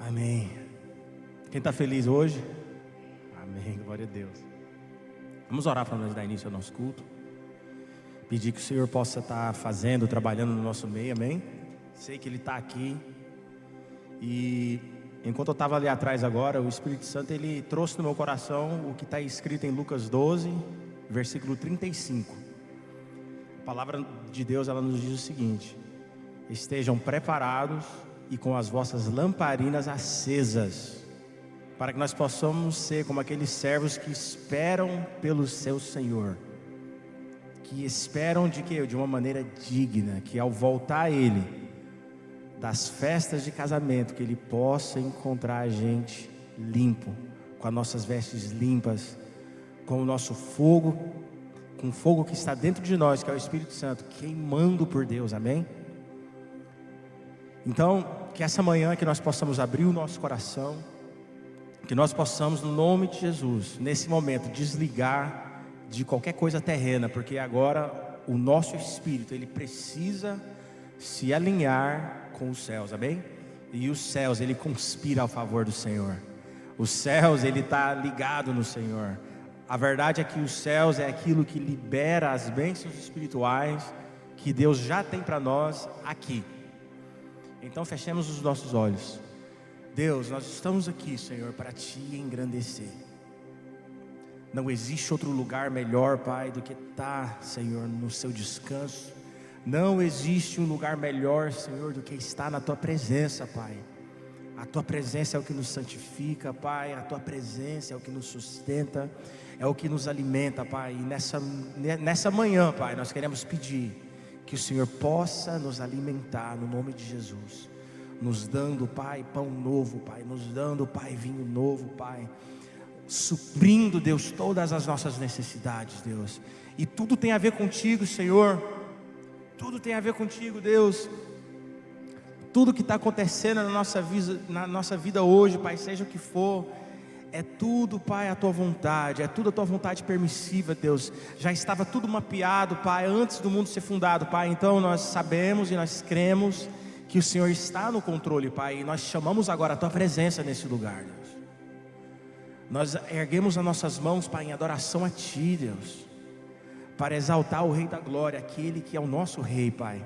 Amém. Quem está feliz hoje? Amém, glória a Deus. Vamos orar para nós dar início ao nosso culto. Pedir que o Senhor possa estar fazendo, trabalhando no nosso meio, amém? Sei que Ele está aqui. E enquanto eu estava ali atrás agora, o Espírito Santo, Ele trouxe no meu coração o que está escrito em Lucas 12, versículo 35. A palavra de Deus, ela nos diz o seguinte: estejam preparados e com as vossas lamparinas acesas, para que nós possamos ser como aqueles servos que esperam pelo seu Senhor, que esperam de uma maneira digna, que ao voltar a Ele das festas de casamento, que Ele possa encontrar a gente limpo, com as nossas vestes limpas, com o nosso fogo, com o fogo que está dentro de nós, que é o Espírito Santo, queimando por Deus, amém? Então, que essa manhã que nós possamos abrir o nosso coração, que nós possamos, no nome de Jesus, nesse momento, desligar de qualquer coisa terrena, porque agora o nosso espírito, ele precisa se alinhar com os céus, amém? E os céus, ele conspira a favor do Senhor. Os céus, ele está ligado no Senhor. A verdade é que os céus é aquilo que libera as bênçãos espirituais que Deus já tem para nós aqui. Então fechemos os nossos olhos. Deus, nós estamos aqui, Senhor, para Te engrandecer. Não existe outro lugar melhor, Pai, do que estar, Senhor, no Seu descanso. Não existe um lugar melhor, Senhor, do que estar na Tua presença, Pai. A Tua presença é o que nos santifica, Pai. A Tua presença é o que nos sustenta, é o que nos alimenta, Pai. E nessa manhã, Pai, nós queremos pedir que o Senhor possa nos alimentar no nome de Jesus, nos dando, Pai, pão novo, Pai, nos dando, Pai, vinho novo, Pai, suprindo, Deus, todas as nossas necessidades, Deus. E tudo tem a ver contigo, Senhor. Tudo tem a ver contigo, Deus. Tudo que está acontecendo na nossa vida hoje, Pai, seja o que for, é tudo, Pai, a Tua vontade, é tudo a Tua vontade permissiva, Deus. Já estava tudo mapeado, Pai, antes do mundo ser fundado, Pai. Então nós sabemos e nós cremos que o Senhor está no controle, Pai. E nós chamamos agora a Tua presença nesse lugar, Deus. Nós erguemos as nossas mãos, Pai, em adoração a Ti, Deus, para exaltar o Rei da Glória, aquele que é o nosso Rei, Pai,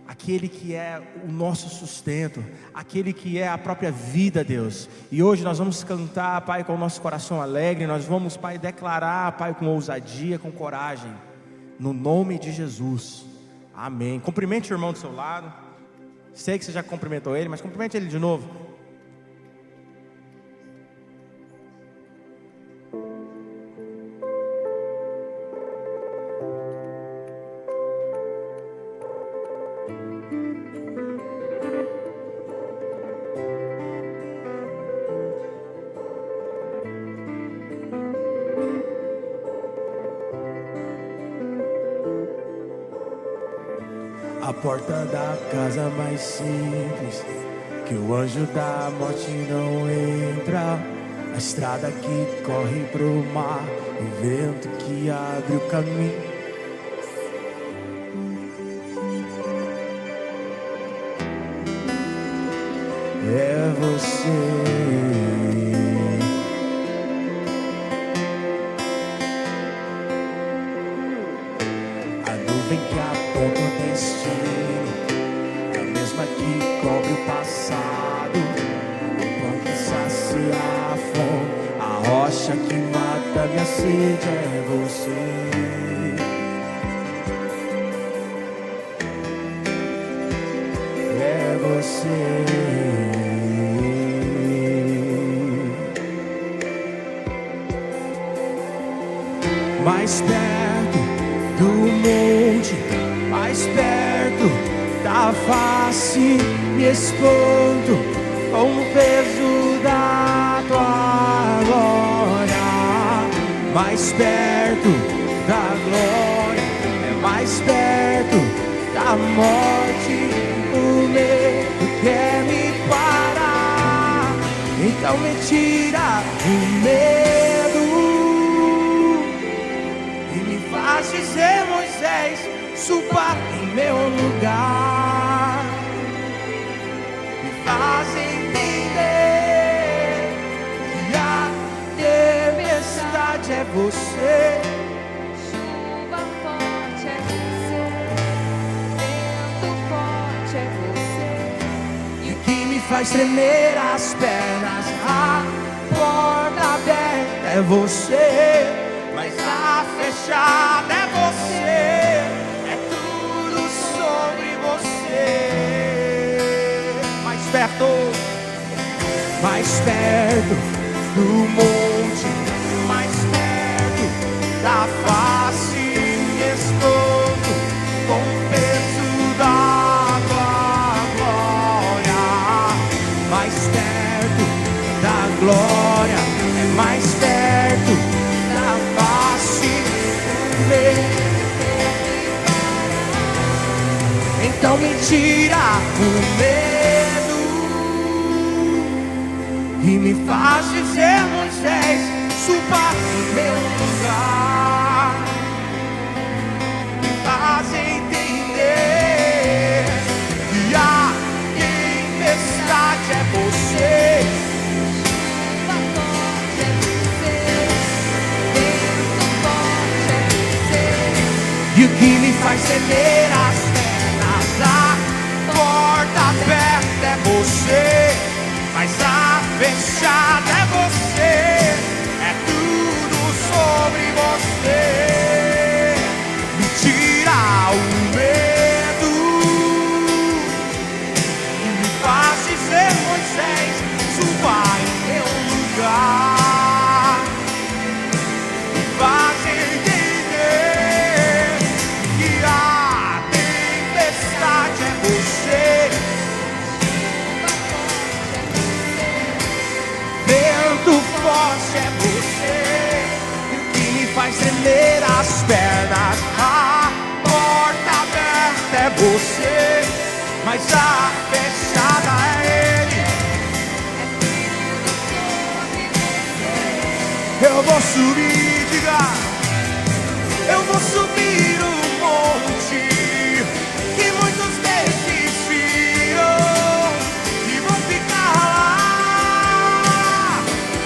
aquele que é o nosso sustento, aquele que é a própria vida, Deus. E hoje nós vamos cantar, Pai, com o nosso coração alegre. Nós vamos, Pai, declarar, Pai, com ousadia, com coragem, no nome de Jesus, amém. Cumprimente o irmão do seu lado. Sei que você já cumprimentou ele, mas cumprimente ele de novo. A porta da casa mais simples, que o anjo da morte não entra. A estrada que corre pro mar, o vento que abre o caminho. É você. Que aponta o destino, é a mesma que cobre o passado, o pão que sacia a fome, a rocha que mata minha sede. É você. É você. Mais perto do monte, mais perto da face, me escondo com o peso da Tua glória. Mais perto da glória, é mais perto da morte. O medo quer me parar, então me tira o medo e me faz dizer: Moisés, suba em meu lugar. Me faz entender tempestade é você. Chuva forte é você, vento forte é você. E o que me faz tremer as pernas, a porta aberta é você, mas a fechada é você. É tudo sobre você. Mais perto do monte, mais perto da face, me escondo com o peso da glória. Mais perto da glória, é mais perto da face do meu. Então me tira o medo e me faz dizer, Moisés, suba no meu lugar. Me faz entender que a tempestade é você. Chuva forte é você, vento forte é você. E o que me faz tremer as pernas, a porta aberta é você, mas a fechada é você. É tudo sobre você. Me tira o medo e me faz dizer, Moisés, suba em meu lugar. Me faz entender que a tempestade é você. Vento forte é você, e o que me faz tremer as pernas, a porta aberta é você, mas a fechada é Ele. Eu vou subir, diga, eu vou subir o monte que muitos desistiram e vou ficar lá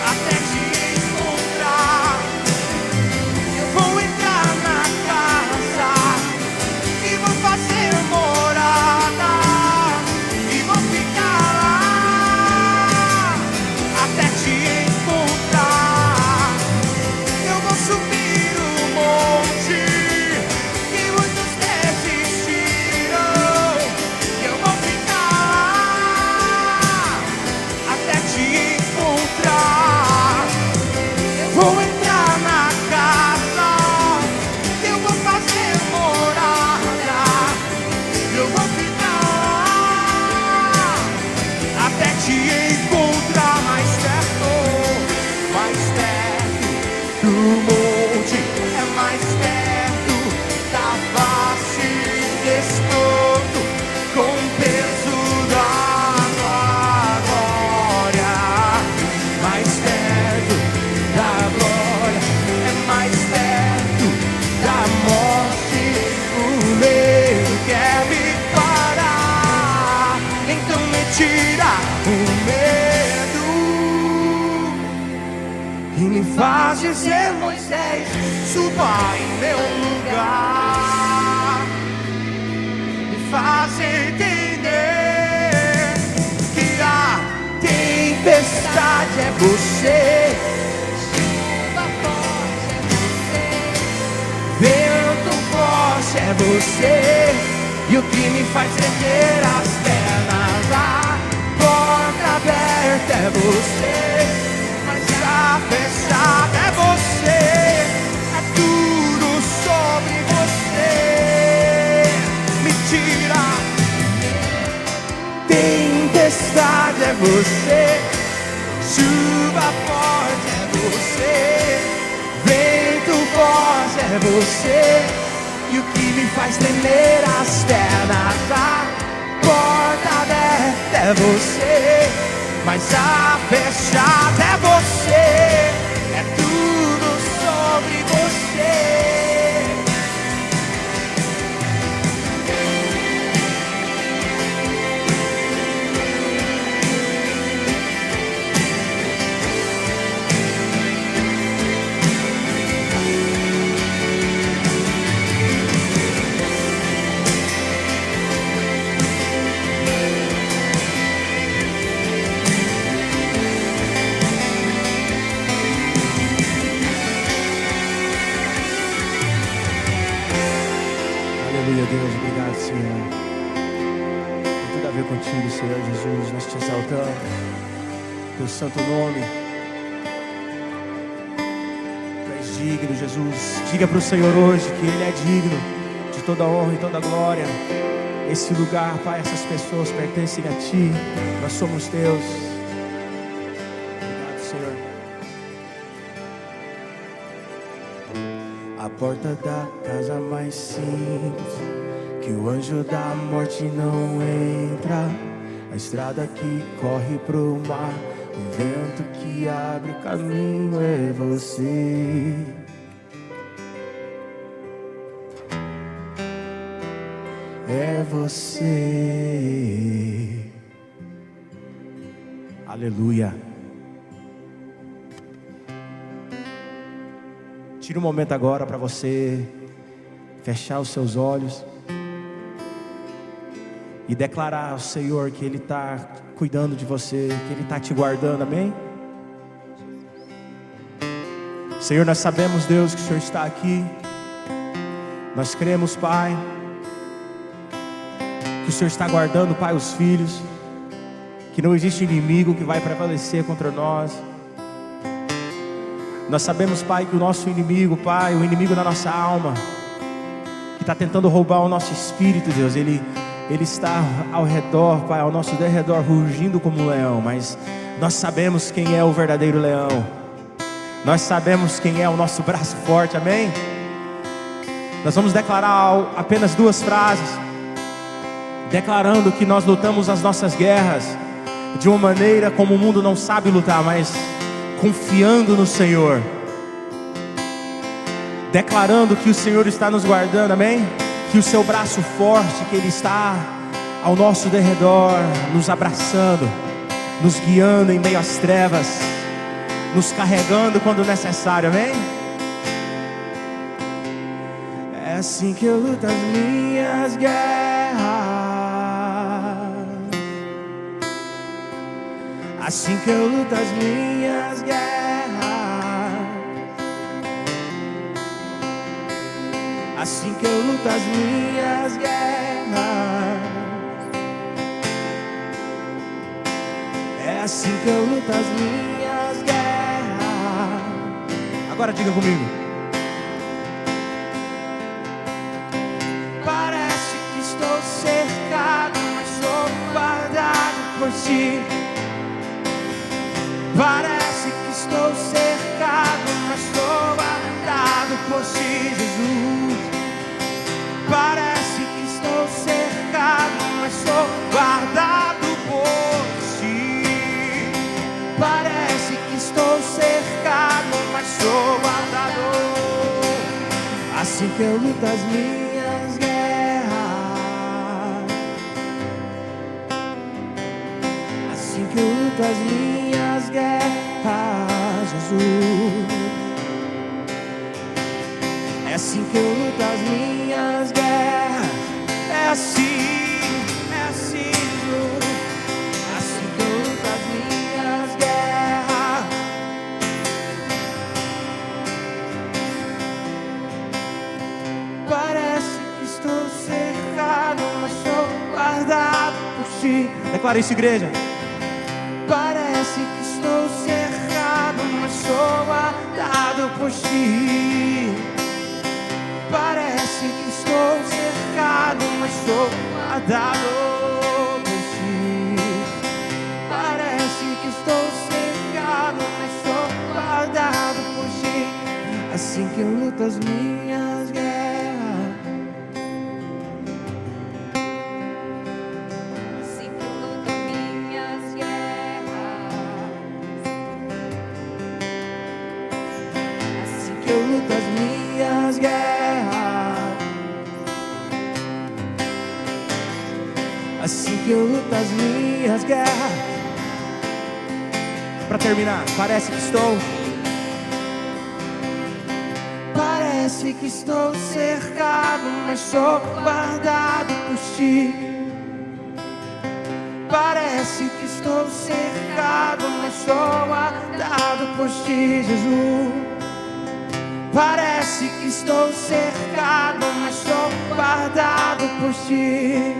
até te encontrar. Eu vou entrar na casa e vou fazer morada e vou ficar lá até te encontrar. Eu vou subir o monte que muitos desistiram. Eu vou ficar lá até te encontrar. Eu vou entrar na casa, eu vou fazer morada. Eu vou ficar lá até te encontrar mais perto do monte, é mais perto da face desse todo, com o peso da glória. Mais perto da glória, é mais perto da morte. O medo quer me parar, então me tira o medo e me faz dizer, Moisés, suba em meu lugar. Me faz entender que a tempestade é você. Chuva forte é você, Vento forte é você, e o que me faz tremer as pernas, a porta aberta é você, mas a fechada é você. É tudo sobre você. Me tira, tempestade é você, chuva forte é você, vento forte é você, e o que me faz tremer as pernas, a porta aberta é você, mas a fechada é você. É tudo sobre você. Deus, obrigado, Senhor. Tem tudo a ver contigo, Senhor Jesus. Nós te exaltamos, teu santo nome. Tu és digno, Jesus. Diga para o Senhor hoje que Ele é digno de toda honra e toda glória. Esse lugar, Pai, essas pessoas pertencem a Ti. Nós somos Teus. Obrigado, Senhor. A porta da casa mais simples, que o anjo da morte não entra. A estrada que corre pro mar, o vento que abre o caminho é você. É você. Aleluia. Tira um momento agora para você fechar os seus olhos e declarar ao Senhor que Ele está cuidando de você, que Ele está te guardando, amém? Senhor, nós sabemos, Deus, que o Senhor está aqui. Nós cremos, Pai, que o Senhor está guardando, Pai, os filhos, que não existe inimigo que vai prevalecer contra nós. Nós sabemos, Pai, que o nosso inimigo, Pai, o inimigo da nossa alma, que está tentando roubar o nosso espírito, Deus, ele está ao redor, Pai, ao nosso derredor, rugindo como um leão. Mas nós sabemos quem é o verdadeiro leão. Nós sabemos quem é o nosso braço forte, amém? Nós vamos declarar apenas 2 frases, declarando que nós lutamos as nossas guerras de uma maneira como o mundo não sabe lutar, mas confiando no Senhor, declarando que o Senhor está nos guardando, amém? Que o seu braço forte, que Ele está ao nosso derredor, nos abraçando, nos guiando em meio às trevas, nos carregando quando necessário, amém? É assim que eu luto as minhas guerras, assim que eu luto as minhas guerras, assim que eu luto as minhas guerras, é assim que eu luto as minhas guerras. Agora diga comigo. Parece que estou cercado, mas sou guardado por Ti. Parece que estou cercado, mas sou guardado por Ti, Jesus. Parece que estou cercado, mas sou guardado por Ti. Parece que estou cercado, mas sou guardado. Assim que eu luto as minhas guerras, assim que eu luto as minhas guerras, Jesus. É assim que eu luto as minhas guerras. É assim, Jesus. Assim que eu luto as minhas guerras. Parece que estou cercado, mas sou guardado por Ti. Declara isso, igreja. Parece que estou cercado, mas sou guardado por Ti. Parece que estou cercado, mas sou guardado por Ti. Parece que estou cercado, mas sou guardado por Ti. Assim que eu luto as minhas guerras, Assim que eu luto as minhas guerras, assim que eu luto as minhas guerras, assim que eu luto as minhas guerras. Para terminar, parece que estou cercado, mas sou guardado por Ti. Parece que estou cercado, mas sou guardado por Ti, Jesus. Parece Parece que estou cercado, mas sou guardado por ti.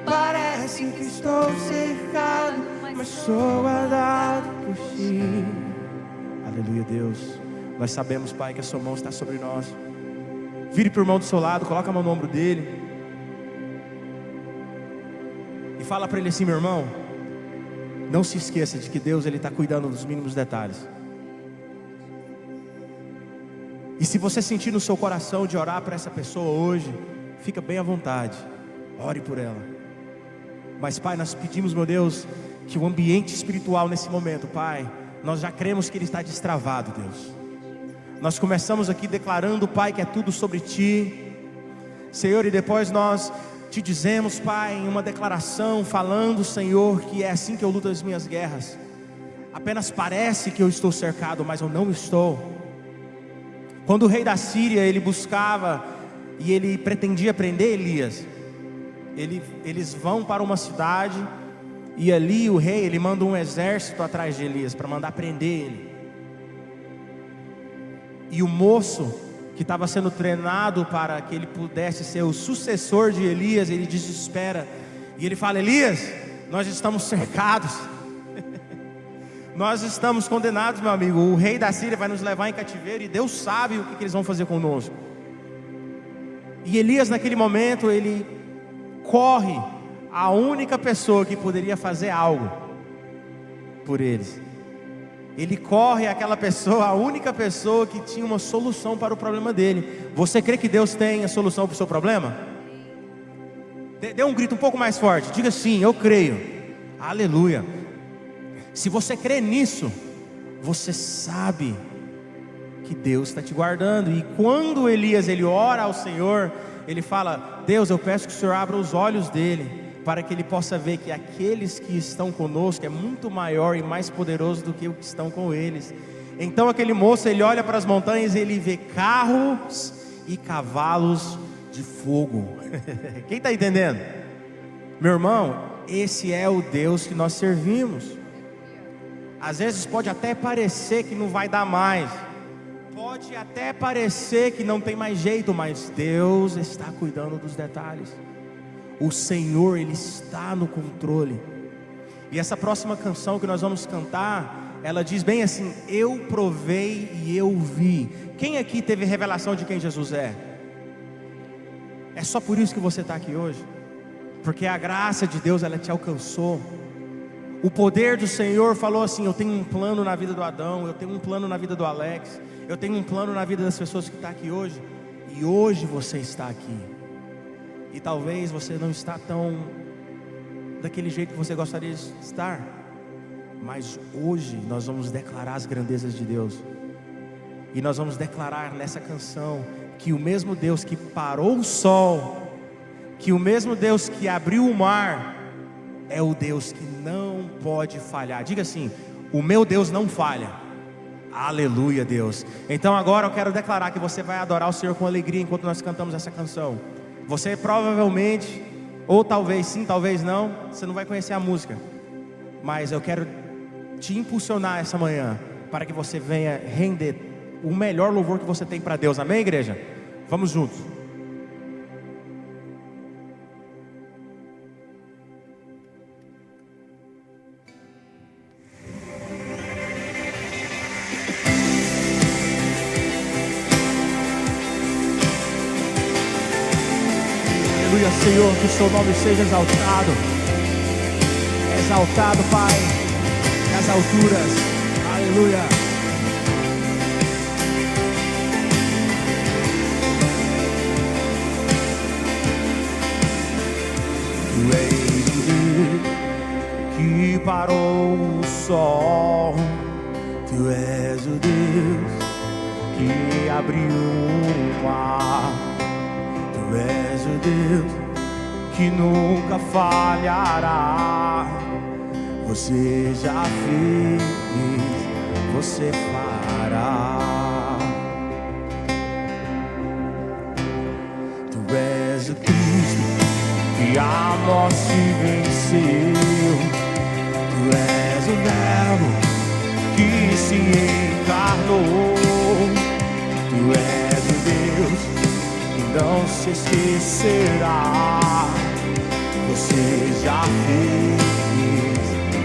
Parece que estou cercado, mas sou guardado por ti. Aleluia, Deus. Nós sabemos, Pai, que a sua mão está sobre nós. Vire para o irmão do seu lado, coloca a mão no ombro dele e fala para ele assim: meu irmão, não se esqueça de que Deus está cuidando dos mínimos detalhes. E se você sentir no seu coração de orar para essa pessoa hoje, fica bem à vontade, ore por ela. Mas, Pai, nós pedimos, meu Deus, que o ambiente espiritual nesse momento, Pai, nós já cremos que ele está destravado, Deus. Nós começamos aqui declarando, Pai, que é tudo sobre Ti, Senhor, e depois nós Te dizemos, Pai, em uma declaração, falando, Senhor, que é assim que eu luto as minhas guerras. Apenas parece que eu estou cercado, mas eu não estou. Quando o rei da Síria, ele buscava e ele pretendia prender Elias, eles vão para uma cidade e ali o rei, ele manda um exército atrás de Elias para mandar prender ele. E o moço que estava sendo treinado para que ele pudesse ser o sucessor de Elias, ele desespera e ele fala: Elias, nós estamos cercados. Nós estamos condenados, meu amigo. O rei da Síria vai nos levar em cativeiro e Deus sabe o que eles vão fazer conosco. E Elias, naquele momento, ele corre à única pessoa que poderia fazer algo por eles. Ele corre àquela pessoa, a única pessoa que tinha uma solução para o problema dele. Você crê que Deus tem a solução para o seu problema? Dê um grito um pouco mais forte, diga sim, eu creio. Aleluia. Se você crê nisso, você sabe que Deus está te guardando. E quando Elias ele ora ao Senhor, ele fala: Deus, eu peço que o Senhor abra os olhos dele, para que ele possa ver que aqueles que estão conosco é muito maior e mais poderoso do que os que estão com eles. Então aquele moço, ele olha para as montanhas e ele vê carros e cavalos de fogo. Quem está entendendo? Meu irmão, esse é o Deus que nós servimos. Às vezes pode até parecer que não vai dar mais, pode até parecer que não tem mais jeito, mas Deus está cuidando dos detalhes. O Senhor, Ele está no controle. E essa próxima canção que nós vamos cantar, ela diz bem assim: eu provei e eu vi. Quem aqui teve revelação de quem Jesus é? É só por isso que você está aqui hoje? Porque a graça de Deus, ela te alcançou. O poder do Senhor falou assim: eu tenho um plano na vida do Adão, eu tenho um plano na vida do Alex, eu tenho um plano na vida das pessoas que estão aqui hoje. E hoje você está aqui. E talvez você não está tão daquele jeito que você gostaria de estar, mas hoje nós vamos declarar as grandezas de Deus. E nós vamos declarar nessa canção que o mesmo Deus que parou o sol, que o mesmo Deus que abriu o mar, é o Deus que não pode falhar. Diga assim: o meu Deus não falha. Aleluia, Deus. Então agora eu quero declarar que você vai adorar o Senhor com alegria enquanto nós cantamos essa canção. Você provavelmente, ou talvez sim, talvez não, você não vai conhecer a música, mas eu quero te impulsionar essa manhã para que você venha render o melhor louvor que você tem para Deus. Amém, igreja? Vamos juntos. Aleluia, Senhor, que o seu nome seja exaltado. Exaltado, Pai, nas alturas. Aleluia. Tu és o Deus que parou o sol. Tu és o Deus que abriu o mar. Tu és o Deus que nunca falhará. Você já fez, você fará. Tu és o Cristo que a morte venceu. Tu és o Verbo que se encarnou. Tu és o Deus que não se esquecerá. Você já fez,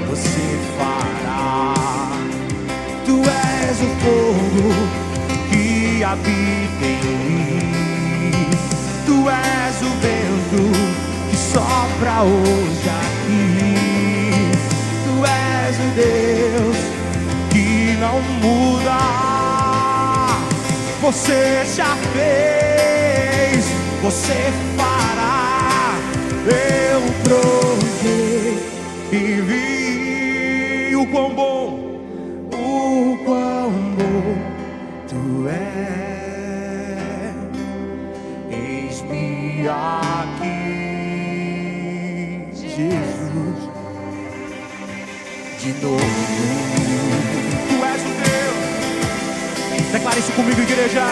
você fará. Tu és o fogo que habita em mim. Tu és o vento que sopra hoje aqui. Tu és o Deus que não muda. Você já fez, você fará. Eu provei e vi o quão bom Tu és. Eis-me aqui, Jesus, de novo. Tu és o Deus. Declara isso comigo, igreja.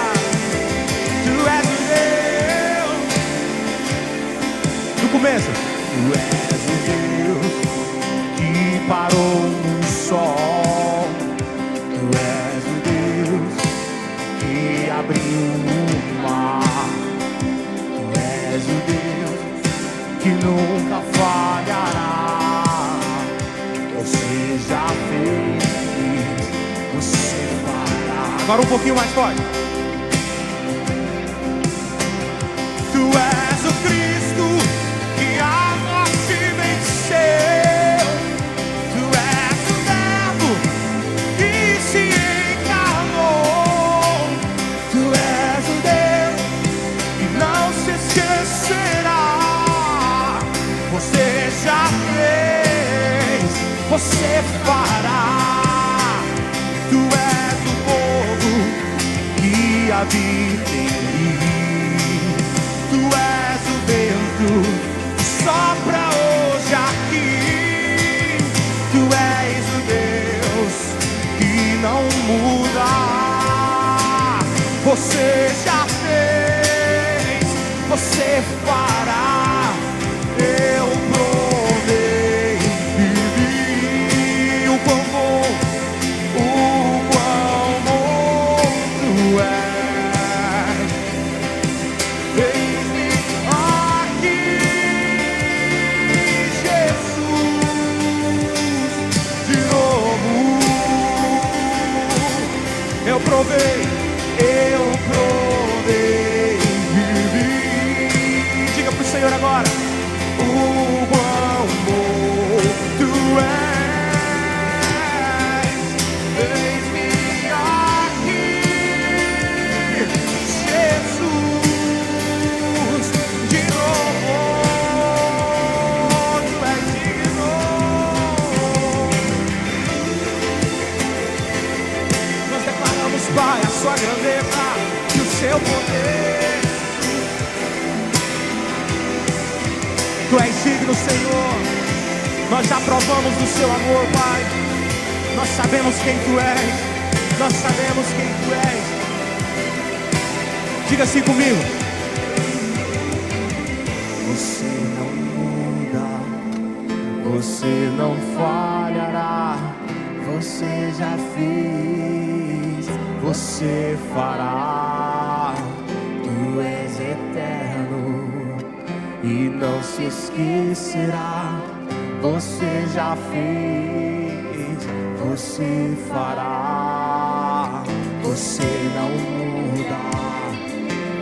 Tu és o Deus. No começo. Tu és o Deus que parou no sol. Tu és o Deus que abriu o mar. Tu és o Deus que nunca falhará. Você já fez, você fará. Agora um pouquinho mais forte. Tu és o Cristo que a morte venceu. Tu és o Verbo que se encarnou. Tu és o Deus que não se esquecerá. Você já fez, você fará. Tu és o fogo que habita em mim. Tu és o vento que sopra hoje aqui. Tu és o Deus que não muda. Você já fez, você fará. Eu provei e vi o quão bom Tu és. Eis-me aqui, Jesus, de novo. Eu provei e vi. Diga pro Senhor agora. O quão bom Tu és. Eis-me aqui, Jesus, de novo. Tu és digno. Nós declaramos, Pai, a sua grandeza e o seu poder. Tu és digno, Senhor. Nós já provamos do seu amor, Pai. Nós sabemos quem Tu és. Nós sabemos quem Tu és. Diga assim comigo. Você não muda. Você não falhará. Você já fez. Você fará. Tu és eterno e não se esquecerá. Você já fez, você fará. Você não muda,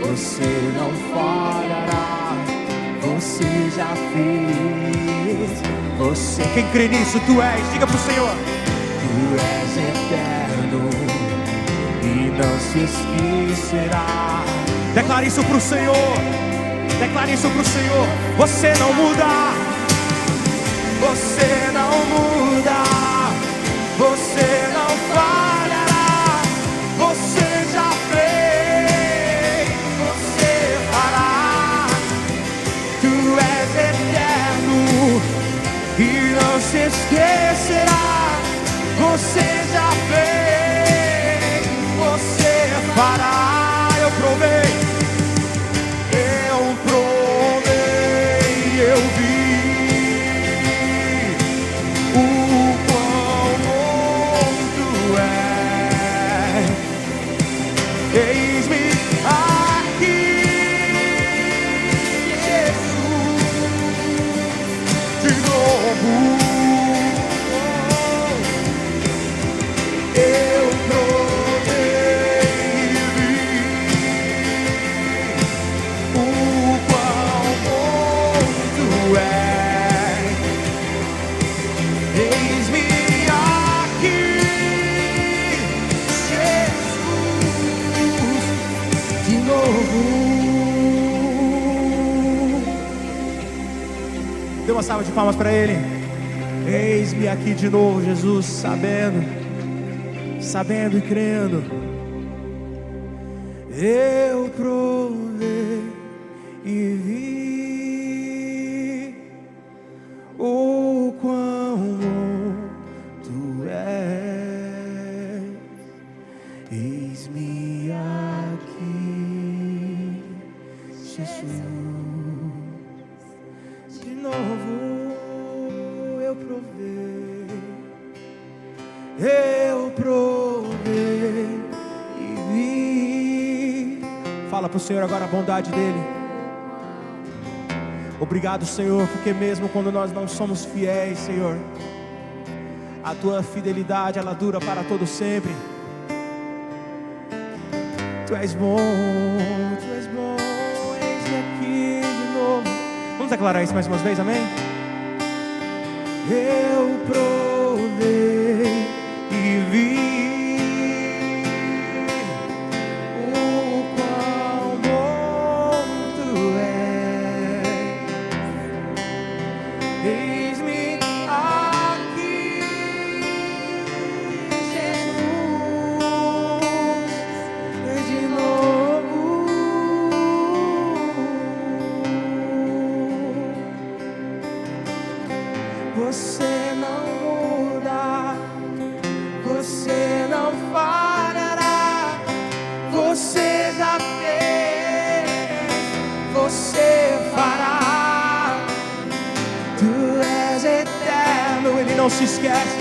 você não falhará. Você já fez, você. Quem crê nisso? Tu és, diga pro Senhor. Tu és eterno e não se esquecerá. Declare isso pro Senhor. Declare isso pro Senhor. Você não muda. Você não muda. Você não falhará. Você já fez. Você fará. Tu és eterno e não se esquecerá. Você já fez. Você fará. Eu provei. Eu vi o quão bom Tu és. Eis-me aqui, Jesus, de novo. Eu provei e vi o quão bom tu és. Eis-me aqui, Jesus, de novo. Dê uma salva de palmas para Ele. Eis-me aqui de novo, Jesus, sabendo e crendo. Eu provei e vi o quão bom tu és. Eis-me aqui, Jesus, de novo. Eu provei e vi. Fala pro Senhor agora a bondade dele. Obrigado, Senhor, porque mesmo quando nós não somos fiéis, Senhor, a tua fidelidade, ela dura para todo sempre. Tu és bom, eis-me aqui de novo. Vamos declarar isso mais uma vez, amém? Eu provei e vi o quão bom tu és. Eis-me aqui, Jesus, de novo. Você não muda, você não falhará, você já fez, você fará. Tu és eterno, Ele não se esquece.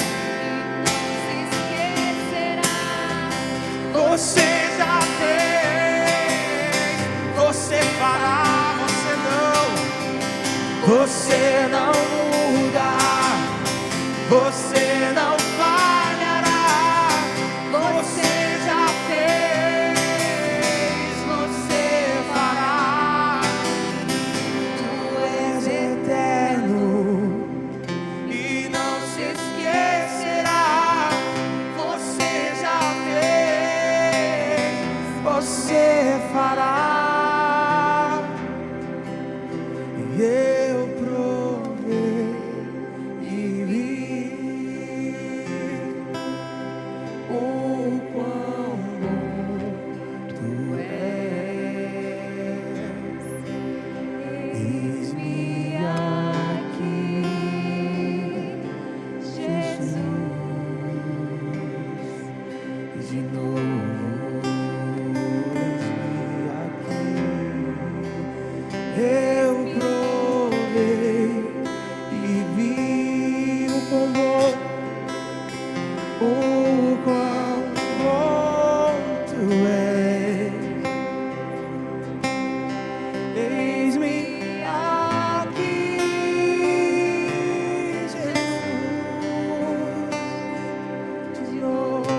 Você já fez, você fará, você não muda, você não falhará, você já fez, você fará. Tu és eterno e não se esquecerá. Você já fez, você fará. Eu provei e vi o quão bom tu és. Eis-me aqui, Jesus, de novo. Eis-me aqui. Eu provei e vi o quão bom tu és. Eis-me aqui, Jesus, de novo.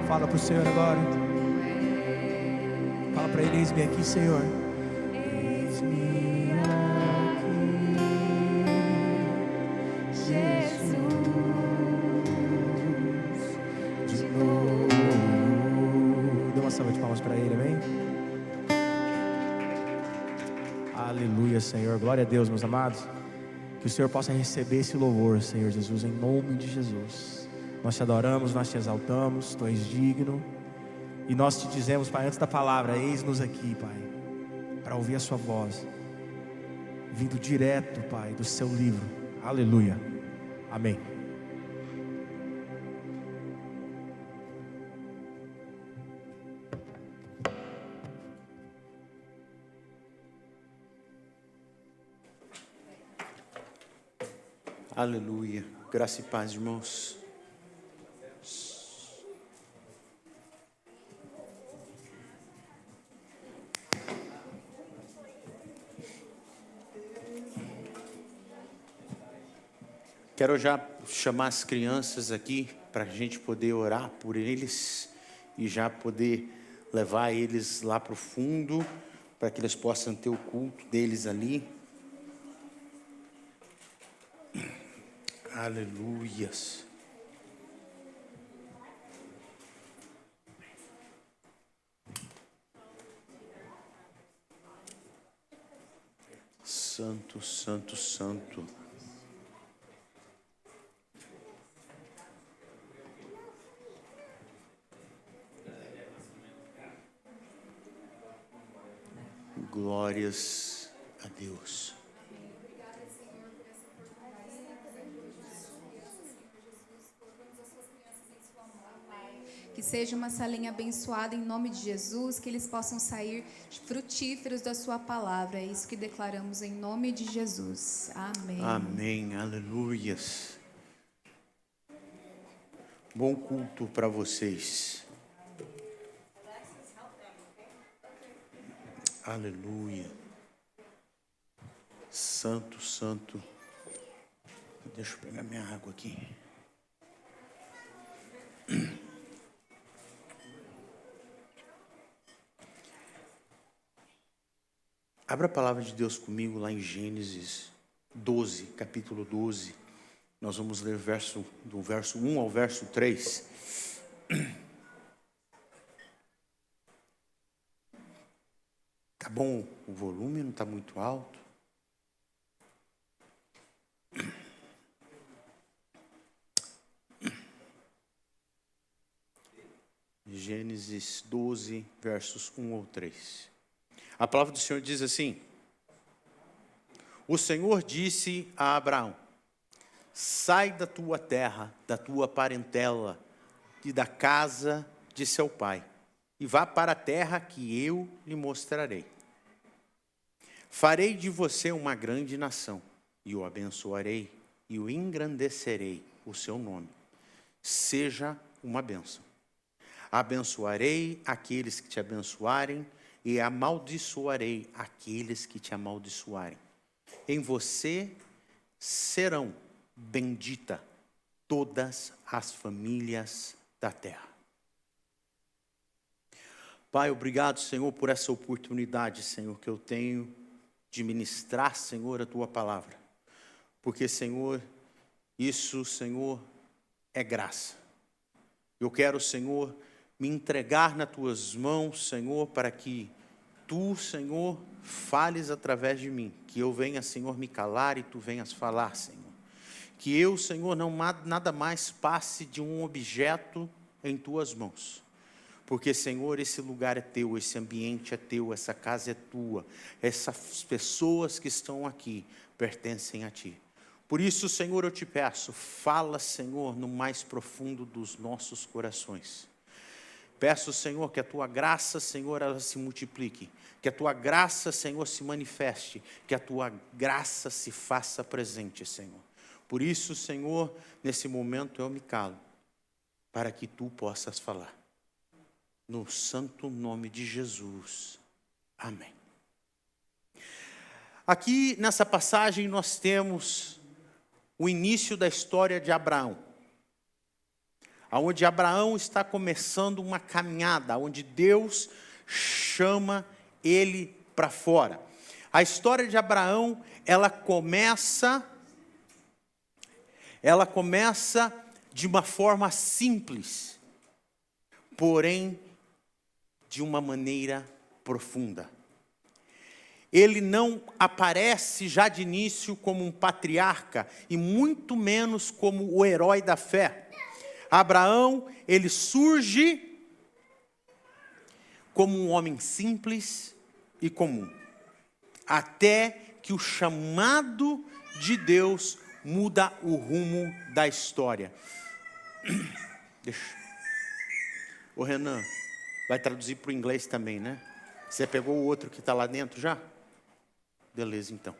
Fala pro Senhor agora. Fala pra Ele, eis-me aqui, Senhor. Eis-me aqui, Jesus, de novo. Dê uma salva de palmas pra Ele, amém? Aleluia, Senhor. Glória a Deus, meus amados. Que o Senhor possa receber esse louvor, Senhor Jesus, em nome de Jesus. Nós te adoramos, nós te exaltamos, Tu és digno. E nós te dizemos, Pai, antes da palavra, eis-nos aqui, Pai, para ouvir a Sua voz, vindo direto, Pai, do Seu livro. Aleluia. Amém. Aleluia. Graça e paz, irmãos. Quero já chamar as crianças aqui para a gente poder orar por eles e já poder levar eles lá para o fundo, para que eles possam ter o culto deles ali. Aleluias. Santo, santo, santo. Glórias a Deus. Que seja uma salinha abençoada em nome de Jesus, que eles possam sair frutíferos da sua palavra. É isso que declaramos em nome de Jesus. Amém. Amém, aleluias. Bom culto para vocês. Aleluia. Santo, santo. Deixa eu pegar minha água aqui. Abra a palavra de Deus comigo lá em Gênesis 12, capítulo 12. Nós vamos ler do verso 1 ao verso 3. Tá bom o volume? Não está muito alto? Gênesis 12, versos 1 ao 3. A palavra do Senhor diz assim: O Senhor disse a Abraão: sai da tua terra, da tua parentela e da casa de seu pai, e vá para a terra que eu lhe mostrarei. Farei de você uma grande nação, e o abençoarei, e o engrandecerei o seu nome. Seja uma bênção. Abençoarei aqueles que te abençoarem, e amaldiçoarei aqueles que te amaldiçoarem. Em você serão benditas todas as famílias da terra. Pai, obrigado, Senhor, por essa oportunidade, Senhor, que eu tenho de ministrar, Senhor, a tua palavra. Porque, Senhor, isso, Senhor, é graça. Eu quero, Senhor, me entregar nas tuas mãos, Senhor, para que tu, Senhor, fales através de mim. Que eu venha, Senhor, me calar e tu venhas falar, Senhor. Que eu, Senhor, não nada mais passe de um objeto em tuas mãos. Porque, Senhor, esse lugar é teu, esse ambiente é teu, essa casa é tua. Essas pessoas que estão aqui pertencem a ti. Por isso, Senhor, eu te peço, fala, Senhor, no mais profundo dos nossos corações. Peço, Senhor, que a tua graça, Senhor, ela se multiplique. Que a tua graça, Senhor, se manifeste. Que a tua graça se faça presente, Senhor. Por isso, Senhor, nesse momento eu me calo, para que tu possas falar. No santo nome de Jesus. Amém. Aqui nessa passagem nós temos o início da história de Abraão. Onde Abraão está começando uma caminhada, onde Deus chama ele para fora. A história de Abraão, ela começa de uma forma simples, porém de uma maneira profunda. Ele não aparece já de início como um patriarca e muito menos como o herói da fé. Abraão, ele surge como um homem simples e comum, até que o chamado de Deus muda o rumo da história. Ô Renan, vai traduzir para o inglês também, né? Você pegou o outro que está lá dentro já? Beleza, então.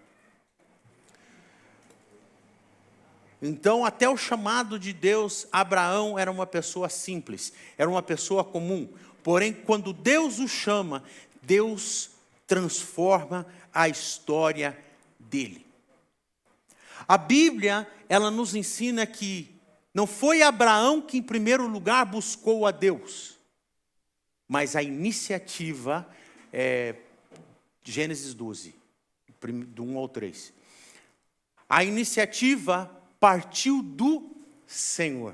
Então, até o chamado de Deus, Abraão era uma pessoa simples, era uma pessoa comum. Porém, quando Deus o chama, Deus transforma a história dele. A Bíblia, ela nos ensina que não foi Abraão que, em primeiro lugar, buscou a Deus, mas a iniciativa, Gênesis 12, do 1 ao 3. A iniciativa partiu do Senhor.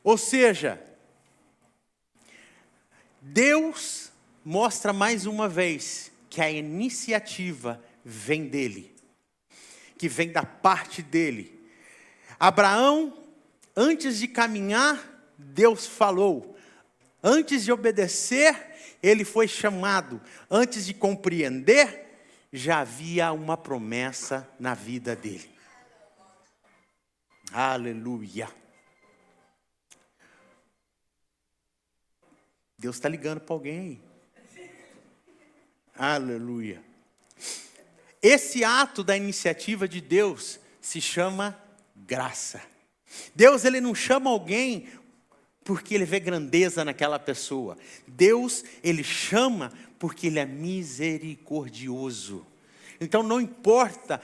Ou seja, Deus mostra mais uma vez que a iniciativa vem dele, que vem da parte dele. Abraão, antes de caminhar, Deus falou. Antes de obedecer, ele foi chamado. Antes de compreender, já havia uma promessa na vida dele. Aleluia. Deus está ligando para alguém aí. Aleluia. Esse ato da iniciativa de Deus se chama graça. Deus, ele não chama alguém porque ele vê grandeza naquela pessoa. Deus, ele chama porque ele é misericordioso. Então não importa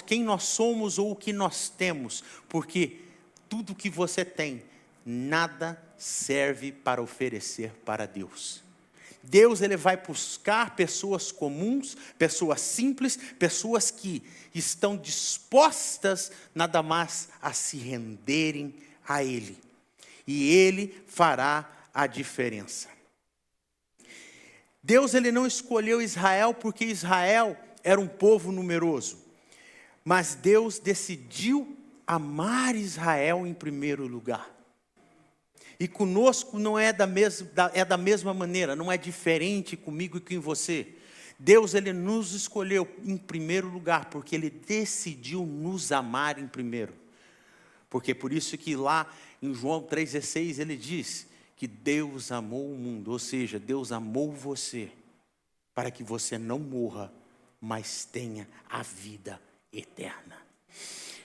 quem nós somos ou o que nós temos, porque tudo que você tem, nada serve para oferecer para Deus. Deus, ele vai buscar pessoas comuns, pessoas simples, pessoas que estão dispostas nada mais a se renderem a Ele. E Ele fará a diferença. Deus, ele não escolheu Israel porque Israel era um povo numeroso. Mas Deus decidiu amar Israel em primeiro lugar. E conosco não é da mesma maneira, não é diferente comigo e com você. Deus, ele nos escolheu em primeiro lugar, porque ele decidiu nos amar em primeiro. Porque por isso que lá em João 3,16 ele diz que Deus amou o mundo, ou seja, Deus amou você, para que você não morra, mas tenha a vida eterna.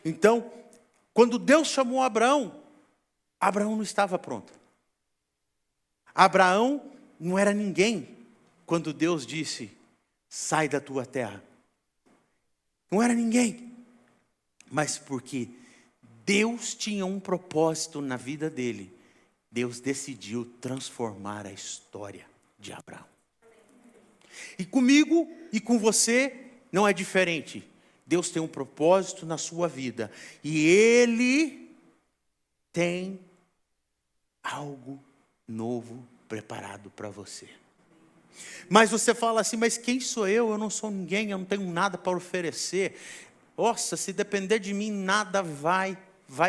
Então, quando Deus chamou Abraão, Abraão não estava pronto. Abraão não era ninguém quando Deus disse, sai da tua terra. Não era ninguém. Mas porque Deus tinha um propósito na vida dele, Deus decidiu transformar a história de Abraão. E comigo e com você não é diferente. Deus tem um propósito na sua vida. E Ele tem algo novo preparado para você. Mas você fala assim, mas quem sou eu? Eu não sou ninguém, eu não tenho nada para oferecer. Nossa, se depender de mim, nada vai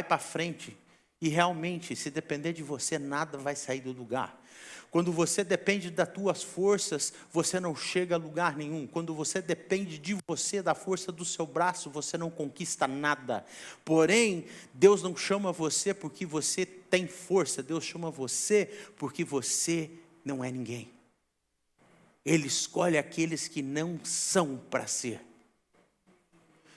para frente. E realmente, se depender de você, nada vai sair do lugar. Quando você depende das tuas forças, você não chega a lugar nenhum. Quando você depende de você, da força do seu braço, você não conquista nada. Porém, Deus não chama você porque você tem força. Deus chama você porque você não é ninguém. Ele escolhe aqueles que não são para ser.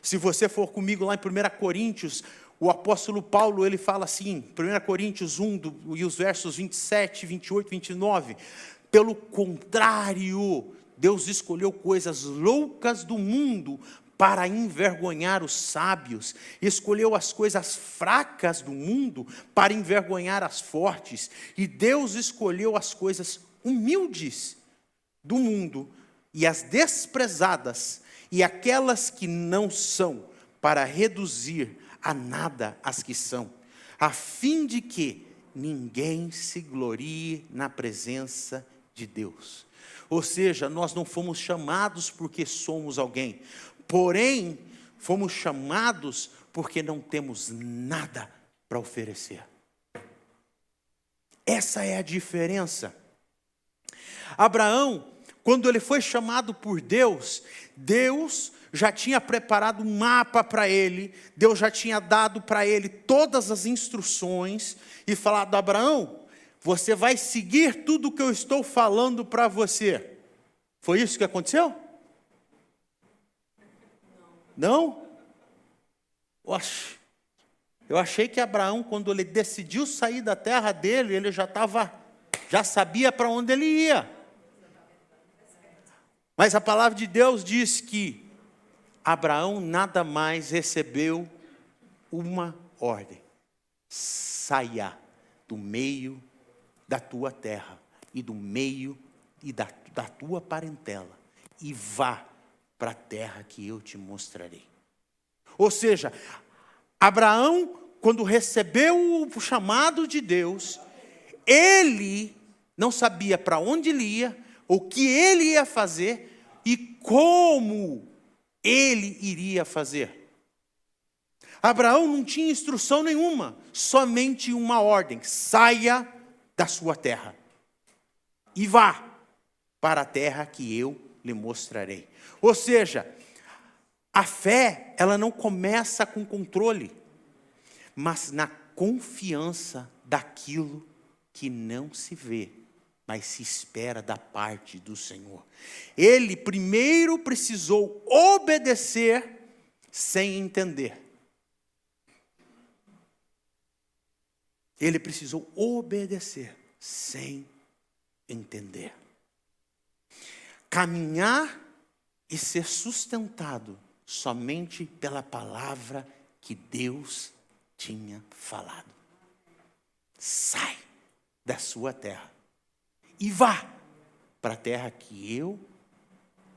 Se você for comigo lá em 1 Coríntios, o apóstolo Paulo, ele fala assim, 1 Coríntios 1, e os versos 27, 28, 29. Pelo contrário, Deus escolheu coisas loucas do mundo para envergonhar os sábios. Escolheu as coisas fracas do mundo para envergonhar as fortes. E Deus escolheu as coisas humildes do mundo e as desprezadas e aquelas que não são, para reduzir a nada as que são, a fim de que ninguém se glorie na presença de Deus. Ou seja, nós não fomos chamados porque somos alguém, porém, fomos chamados porque não temos nada para oferecer. Essa é a diferença. Abraão, quando ele foi chamado por Deus, Deus já tinha preparado um mapa para ele, Deus já tinha dado para ele todas as instruções e falado, Abraão, você vai seguir tudo o que eu estou falando para você. Foi isso que aconteceu? Não? Oxe, eu achei que Abraão, quando ele decidiu sair da terra dele, ele já sabia para onde ele ia. Mas a palavra de Deus diz que Abraão nada mais recebeu uma ordem: saia do meio da tua terra e do meio e da tua parentela e vá para a terra que eu te mostrarei. Ou seja, Abraão, quando recebeu o chamado de Deus, ele não sabia para onde ele ia, o que ele ia fazer e como ele iria fazer. Abraão não tinha instrução nenhuma, somente uma ordem: saia da sua terra e vá para a terra que eu lhe mostrarei. Ou seja, a fé, ela não começa com controle, mas na confiança daquilo que não se vê, mas se espera da parte do Senhor. Ele primeiro precisou obedecer sem entender. Ele precisou obedecer sem entender. Caminhar e ser sustentado somente pela palavra que Deus tinha falado. Sai da sua terra e vá para a terra que eu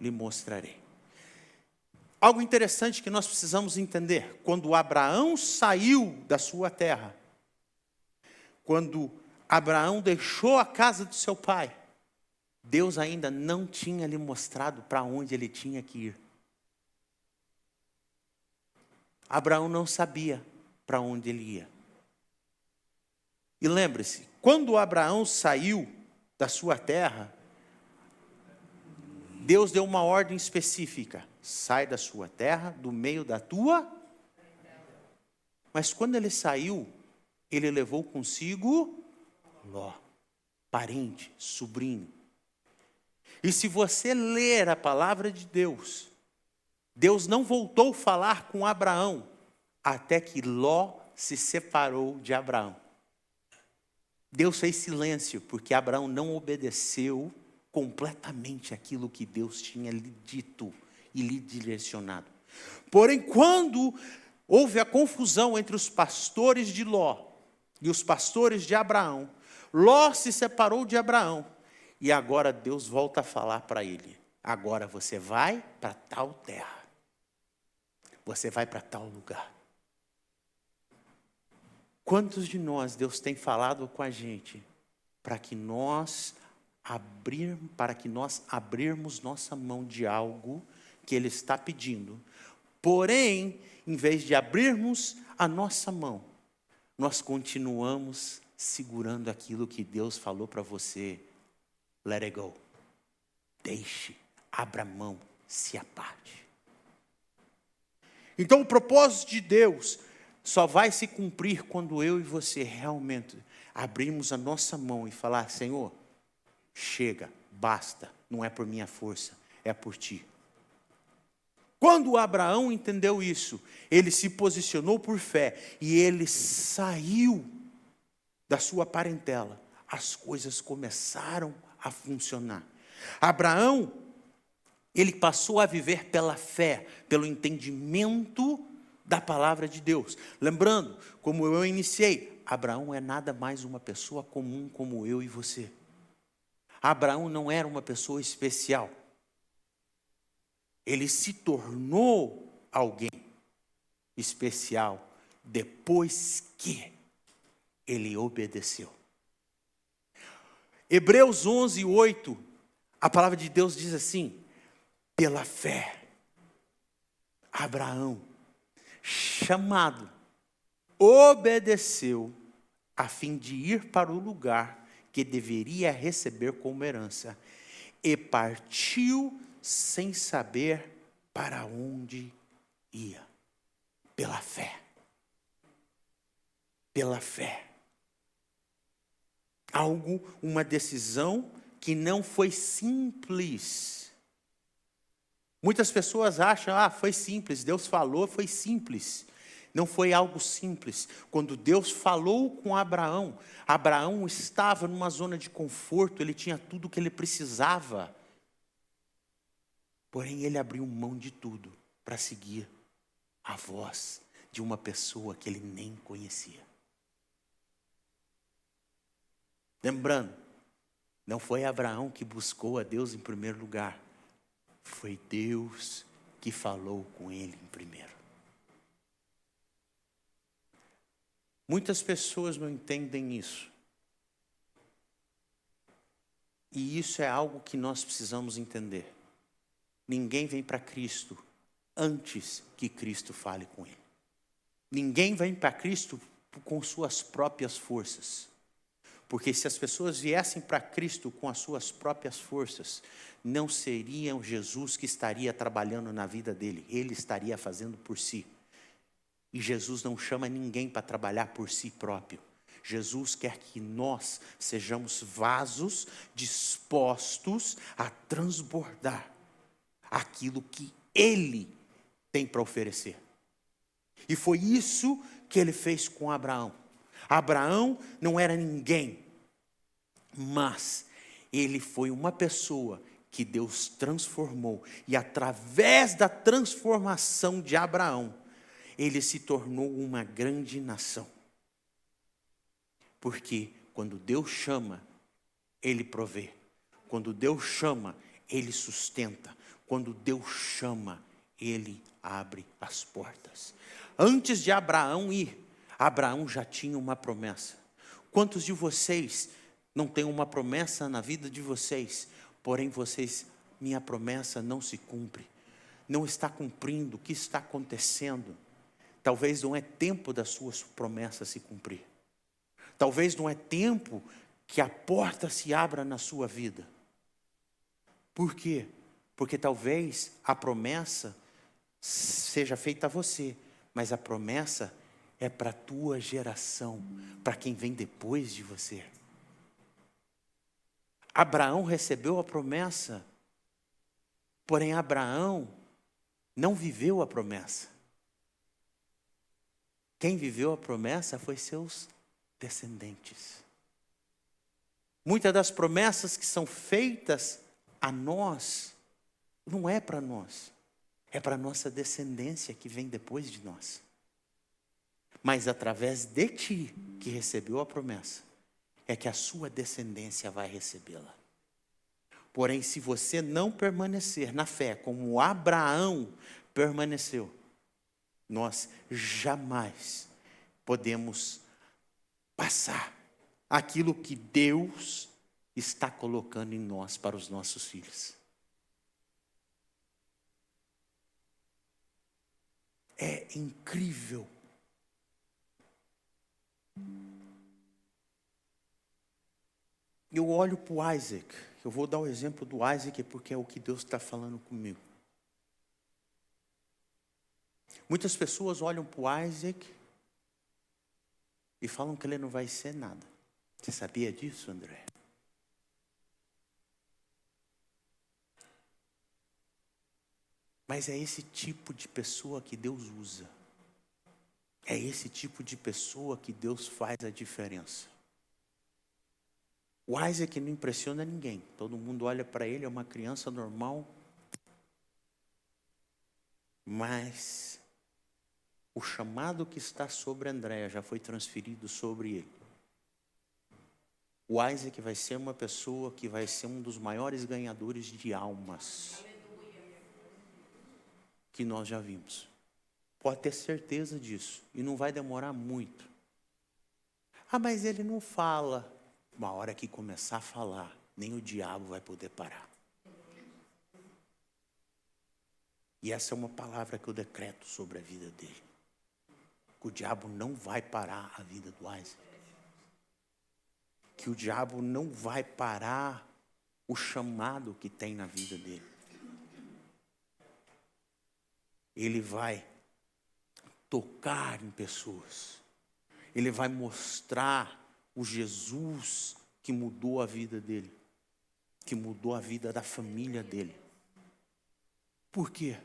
lhe mostrarei. Algo interessante que nós precisamos entender: quando Abraão saiu da sua terra, quando Abraão deixou a casa do seu pai, Deus ainda não tinha lhe mostrado para onde ele tinha que ir. Abraão não sabia para onde ele ia. E lembre-se, quando Abraão saiu da sua terra, Deus deu uma ordem específica: sai da sua terra, do meio da tua. Mas quando ele saiu, ele levou consigo Ló, parente, sobrinho. E se você ler a palavra de Deus, Deus não voltou a falar com Abraão até que Ló se separou de Abraão. Deus fez silêncio porque Abraão não obedeceu completamente aquilo que Deus tinha lhe dito e lhe direcionado. Porém, quando houve a confusão entre os pastores de Ló e os pastores de Abraão, Ló se separou de Abraão. E agora Deus volta a falar para ele: agora você vai para tal terra. Você vai para tal lugar. Quantos de nós Deus tem falado com a gente para que nós abrirmos nossa mão de algo que Ele está pedindo? Porém, em vez de abrirmos a nossa mão, nós continuamos segurando aquilo que Deus falou para você. Let it go. Deixe, abra mão, se aparte. Então o propósito de Deus só vai se cumprir quando eu e você realmente abrirmos a nossa mão e falar: Senhor, chega, basta, não é por minha força, é por ti. Quando Abraão entendeu isso, ele se posicionou por fé e ele saiu da sua parentela. As coisas começaram a funcionar. Abraão, ele passou a viver pela fé, pelo entendimento da palavra de Deus. Lembrando, como eu iniciei, Abraão é nada mais uma pessoa comum como eu e você. Abraão não era uma pessoa especial. Ele se tornou alguém especial depois que ele obedeceu. Hebreus 11:8, a palavra de Deus diz assim: pela fé, Abraão, chamado, obedeceu a fim de ir para o lugar que deveria receber como herança, e partiu sem saber para onde ia. Pela fé. Pela fé. Uma decisão que não foi simples. Muitas pessoas acham: foi simples, Deus falou, foi simples. Não foi algo simples. Quando Deus falou com Abraão, Abraão estava numa zona de conforto, ele tinha tudo o que ele precisava. Porém, ele abriu mão de tudo para seguir a voz de uma pessoa que ele nem conhecia. Lembrando, não foi Abraão que buscou a Deus em primeiro lugar. Foi Deus que falou com ele em primeiro. Muitas pessoas não entendem isso. E isso é algo que nós precisamos entender. Ninguém vem para Cristo antes que Cristo fale com ele. Ninguém vem para Cristo com suas próprias forças. Porque se as pessoas viessem para Cristo com as suas próprias forças, não seria Jesus que estaria trabalhando na vida dele. Ele estaria fazendo por si. E Jesus não chama ninguém para trabalhar por si próprio. Jesus quer que nós sejamos vasos dispostos a transbordar aquilo que Ele tem para oferecer. E foi isso que Ele fez com Abraão. Abraão não era ninguém, mas ele foi uma pessoa que Deus transformou. E através da transformação de Abraão, ele se tornou uma grande nação. Porque quando Deus chama, Ele provê. Quando Deus chama, Ele sustenta. Quando Deus chama, Ele abre as portas. Antes de Abraão ir, Abraão já tinha uma promessa. Quantos de vocês não têm uma promessa na vida de vocês? Porém vocês, minha promessa não se cumpre. Não está cumprindo. O que está acontecendo? Talvez não é tempo da sua promessa se cumprir. Talvez não é tempo que a porta se abra na sua vida. Por quê? Porque talvez a promessa seja feita a você, mas a promessa é para a tua geração, para quem vem depois de você. Abraão recebeu a promessa, porém Abraão não viveu a promessa. Quem viveu a promessa foi seus descendentes. Muitas das promessas que são feitas a nós, não é para nós, é para a nossa descendência que vem depois de nós. Mas através de ti, que recebeu a promessa, é que a sua descendência vai recebê-la. Porém, se você não permanecer na fé, como Abraão permaneceu, nós jamais podemos passar aquilo que Deus está colocando em nós para os nossos filhos. É incrível. Eu olho para o Isaac. Eu vou dar o exemplo do Isaac porque é o que Deus está falando comigo. Muitas pessoas olham para o Isaac e falam que ele não vai ser nada. Você sabia disso, André? Mas é esse tipo de pessoa que Deus usa. É esse tipo de pessoa que Deus faz a diferença. O Isaac não impressiona ninguém. Todo mundo olha para ele, é uma criança normal. Mas o chamado que está sobre Andréa já foi transferido sobre ele. O Isaac vai ser uma pessoa que vai ser um dos maiores ganhadores de almas que nós já vimos. Pode ter certeza disso. E não vai demorar muito. Ah, mas ele não fala. Uma hora que começar a falar, nem o diabo vai poder parar. E essa é uma palavra que eu decreto sobre a vida dele. Que o diabo não vai parar a vida do Isaac. Que o diabo não vai parar o chamado que tem na vida dele. Ele vai tocar em pessoas. Ele vai mostrar o Jesus que mudou a vida dele. Que mudou a vida da família dele. Por quê?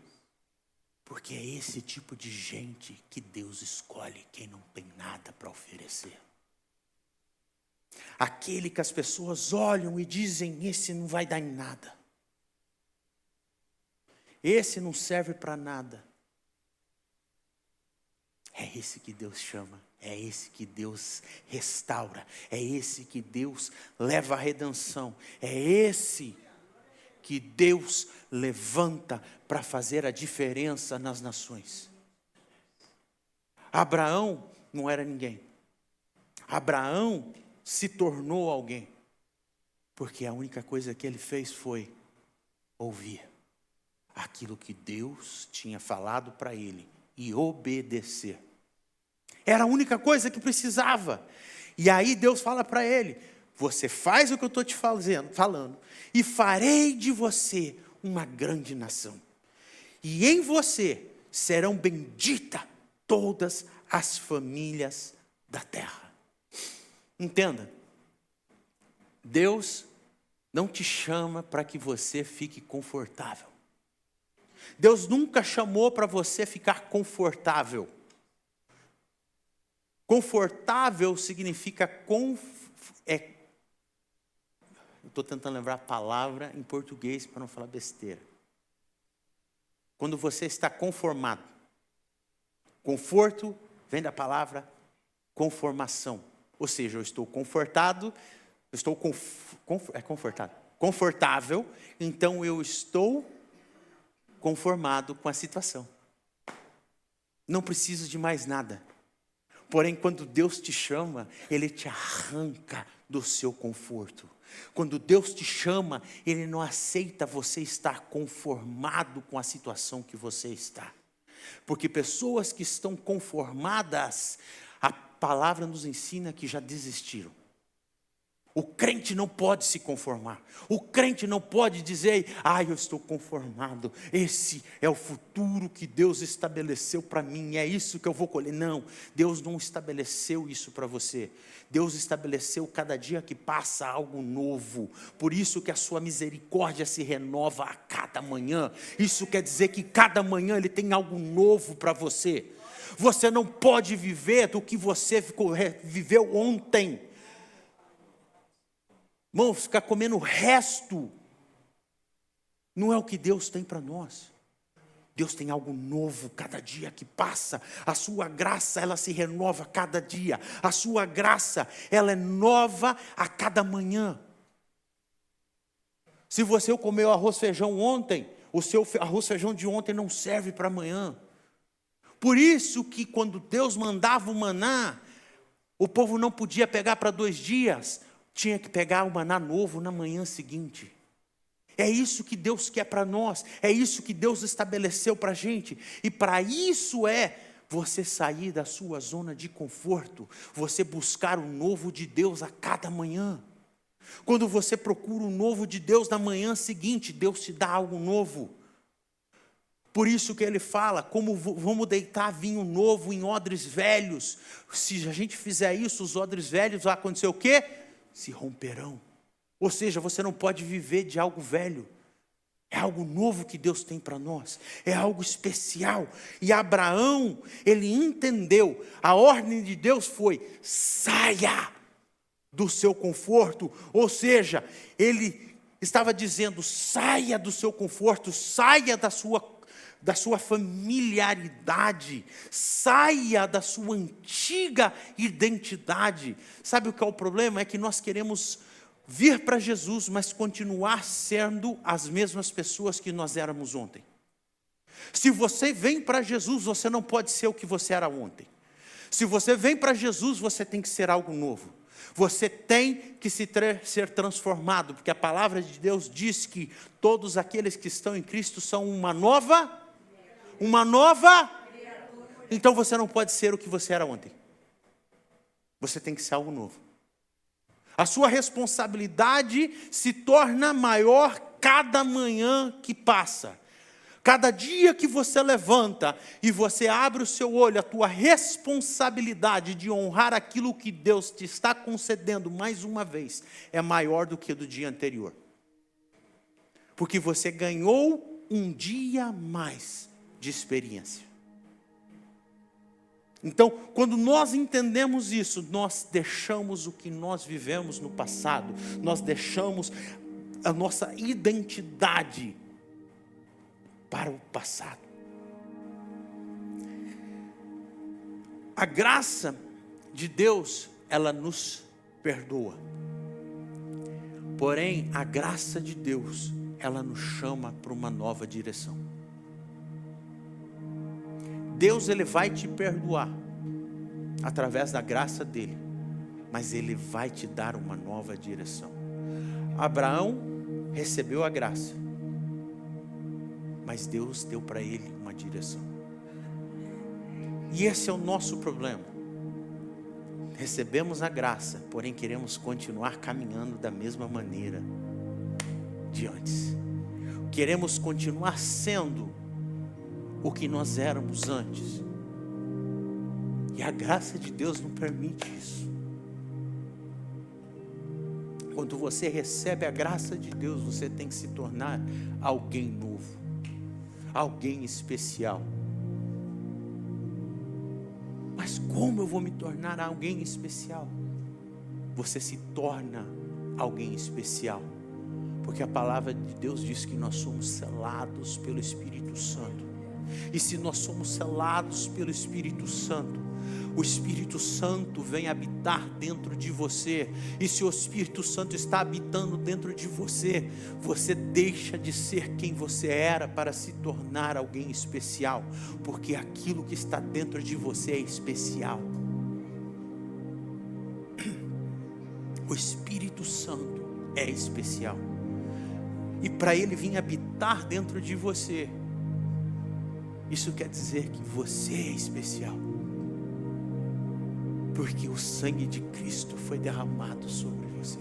Porque é esse tipo de gente que Deus escolhe, quem não tem nada para oferecer. Aquele que as pessoas olham e dizem, esse não vai dar em nada. Esse não serve para nada. É esse que Deus chama, é esse que Deus restaura, é esse que Deus leva à redenção, é esse que Deus levanta para fazer a diferença nas nações. Abraão não era ninguém. Abraão se tornou alguém, porque a única coisa que ele fez foi ouvir aquilo que Deus tinha falado para ele e obedecer. Era a única coisa que precisava. E aí Deus fala para ele, você faz o que eu estou te falando, e farei de você uma grande nação. E em você serão benditas todas as famílias da terra. Entenda, Deus não te chama para que você fique confortável. Deus nunca chamou para você ficar confortável. Confortável significa estou tentando lembrar a palavra em português para não falar besteira. Quando você está conformado. Conforto vem da palavra conformação. Ou seja, eu estou confortado, eu estou confortável, então eu estou conformado com a situação. Não preciso de mais nada. Porém, quando Deus te chama, Ele te arranca do seu conforto. Quando Deus te chama, Ele não aceita você estar conformado com a situação que você está. Porque pessoas que estão conformadas, a palavra nos ensina que já desistiram. O crente não pode se conformar. O crente não pode dizer, eu estou conformado. Esse é o futuro que Deus estabeleceu para mim. É isso que eu vou colher. Não, Deus não estabeleceu isso para você. Deus estabeleceu cada dia que passa algo novo. Por isso que a sua misericórdia se renova a cada manhã. Isso quer dizer que cada manhã Ele tem algo novo para você. Você não pode viver do que você viveu ontem. Irmão, ficar comendo o resto não é o que Deus tem para nós. Deus tem algo novo cada dia que passa. A sua graça, ela se renova cada dia. A sua graça, ela é nova a cada manhã. Se você comeu arroz e feijão ontem, o seu arroz e feijão de ontem não serve para amanhã. Por isso que quando Deus mandava o maná, o povo não podia pegar para 2 dias. Tinha que pegar o maná novo na manhã seguinte. É isso que Deus quer para nós. É isso que Deus estabeleceu para a gente. E para isso é você sair da sua zona de conforto. Você buscar o novo de Deus a cada manhã. Quando você procura o novo de Deus na manhã seguinte, Deus te dá algo novo. Por isso que ele fala, como vamos deitar vinho novo em odres velhos. Se a gente fizer isso, os odres velhos, vai acontecer o quê? Se romperão. Ou seja, você não pode viver de algo velho. É algo novo que Deus tem para nós. É algo especial. E Abraão, ele entendeu. A ordem de Deus foi, saia do seu conforto. Ou seja, ele estava dizendo, saia do seu conforto, saia da sua familiaridade, saia da sua antiga identidade. Sabe o que é o problema? É que nós queremos vir para Jesus, mas continuar sendo as mesmas pessoas que nós éramos ontem. Se você vem para Jesus, você não pode ser o que você era ontem. Se você vem para Jesus, você tem que ser algo novo. Você tem que ser transformado, porque a palavra de Deus diz que todos aqueles que estão em Cristo são uma nova. Então você não pode ser o que você era ontem. Você tem que ser algo novo. A sua responsabilidade se torna maior cada manhã que passa. Cada dia que você levanta e você abre o seu olho, a tua responsabilidade de honrar aquilo que Deus te está concedendo mais uma vez é maior do que a do dia anterior. Porque você ganhou um dia mais de experiência. Então, quando nós entendemos isso, nós deixamos o que nós vivemos no passado, nós deixamos a nossa identidade para o passado. A graça de Deus, ela nos perdoa. Porém, a graça de Deus, ela nos chama para uma nova direção. Deus, ele vai te perdoar através da graça dele, mas ele vai te dar uma nova direção. Abraão recebeu a graça, mas Deus deu para ele uma direção. E esse é o nosso problema. Recebemos a graça, porém queremos continuar caminhando da mesma maneira de antes. Queremos continuar sendo o que nós éramos antes. E a graça de Deus não permite isso. Quando você recebe a graça de Deus, você tem que se tornar alguém novo, alguém especial. Mas como eu vou me tornar alguém especial? Você se torna alguém especial, porque a palavra de Deus diz que nós somos selados pelo Espírito Santo. E se nós somos selados pelo Espírito Santo, o Espírito Santo vem habitar dentro de você. E se o Espírito Santo está habitando dentro de você, você deixa de ser quem você era para se tornar alguém especial, porque aquilo que está dentro de você é especial. O Espírito Santo é especial. E para ele vir habitar dentro de você, isso quer dizer que você é especial, porque o sangue de Cristo foi derramado sobre você.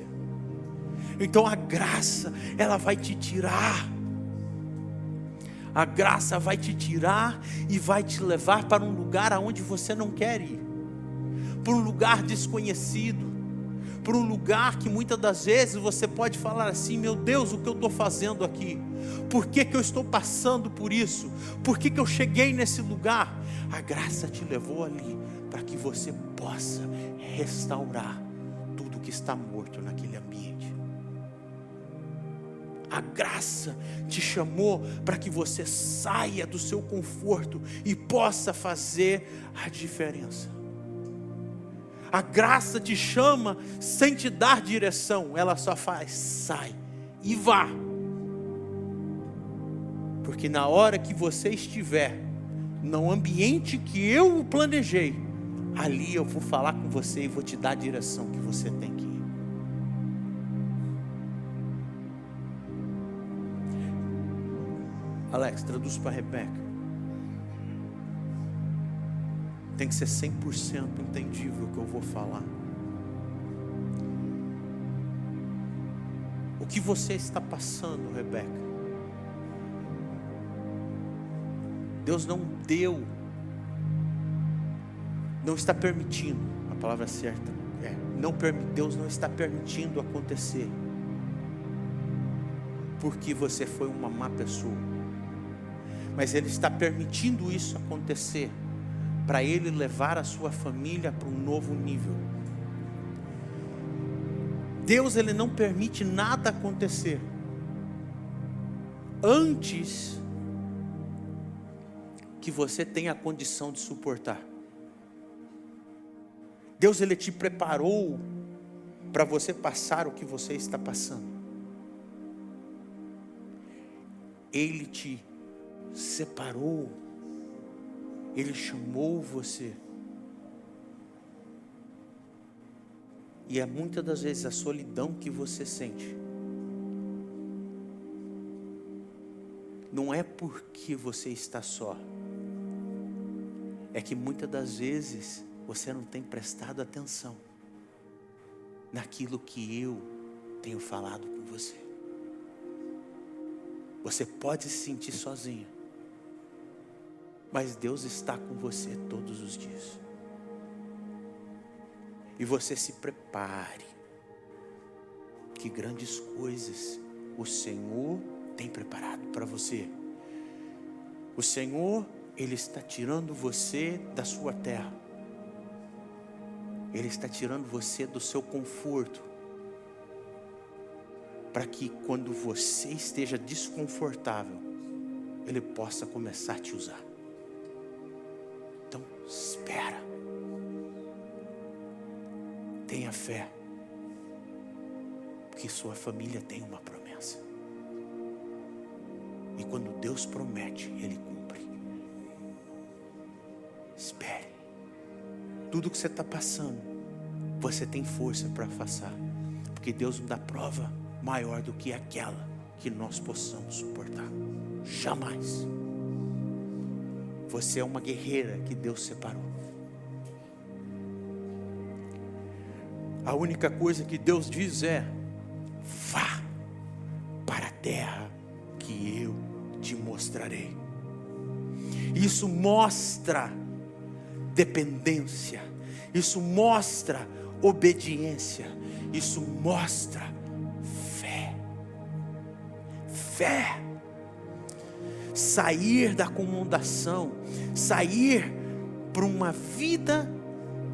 Então a graça, ela vai te tirar. A graça vai te tirar e vai te levar para um lugar aonde você não quer ir, para um lugar desconhecido, para um lugar que muitas das vezes você pode falar assim: meu Deus, o que eu estou fazendo aqui? Por que eu estou passando por isso? Por que eu cheguei nesse lugar? A graça te levou ali para que você possa restaurar tudo que está morto naquele ambiente. A graça te chamou para que você saia do seu conforto e possa fazer a diferença. A graça te chama sem te dar direção, ela só faz: sai e vá. Porque na hora que você estiver no ambiente que eu planejei, ali eu vou falar com você e vou te dar a direção que você tem que ir. Alex, traduz para a Rebeca. Tem que ser 100% entendível o que eu vou falar. O que você está passando, Rebeca? Deus não deu, não está permitindo, a palavra certa é, Deus não está permitindo acontecer, porque você foi uma má pessoa, mas Ele está permitindo isso acontecer, para Ele levar a sua família para um novo nível. Deus, Ele não permite nada acontecer antes que você tenha a condição de suportar. Deus, Ele te preparou para você passar o que você está passando. Ele te separou, Ele chamou você. E é muitas das vezes a solidão que você sente, não é porque você está só, é que muitas das vezes você não tem prestado atenção naquilo que eu tenho falado com você. Você pode se sentir sozinho, mas Deus está com você todos os dias. E você se prepare, que grandes coisas o Senhor tem preparado para você. O Senhor, Ele está tirando você da sua terra. Ele está tirando você do seu conforto. Para que quando você esteja desconfortável, Ele possa começar a te usar. Então, espera. Tenha fé. Porque sua família tem uma promessa. E quando Deus promete, Ele cumpre. Espere. Tudo que você está passando, você tem força para passar. Porque Deus não dá prova maior do que aquela que nós possamos suportar. Jamais. Você é uma guerreira que Deus separou. A única coisa que Deus diz é: vá para a terra que eu te mostrarei. Isso mostra dependência. Isso mostra obediência. Isso mostra fé. Fé. Sair da acomodação, sair para uma vida,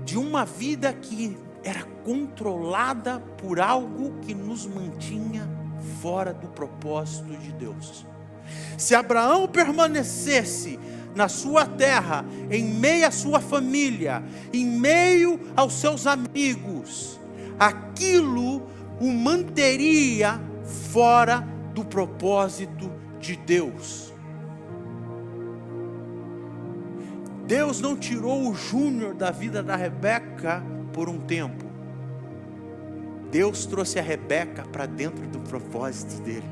de uma vida que era controlada por algo que nos mantinha fora do propósito de Deus. Se Abraão permanecesse na sua terra, em meio à sua família, em meio aos seus amigos, aquilo o manteria fora do propósito de Deus. Deus não tirou o Júnior da vida da Rebeca por um tempo. Deus trouxe a Rebeca para dentro do propósito dele.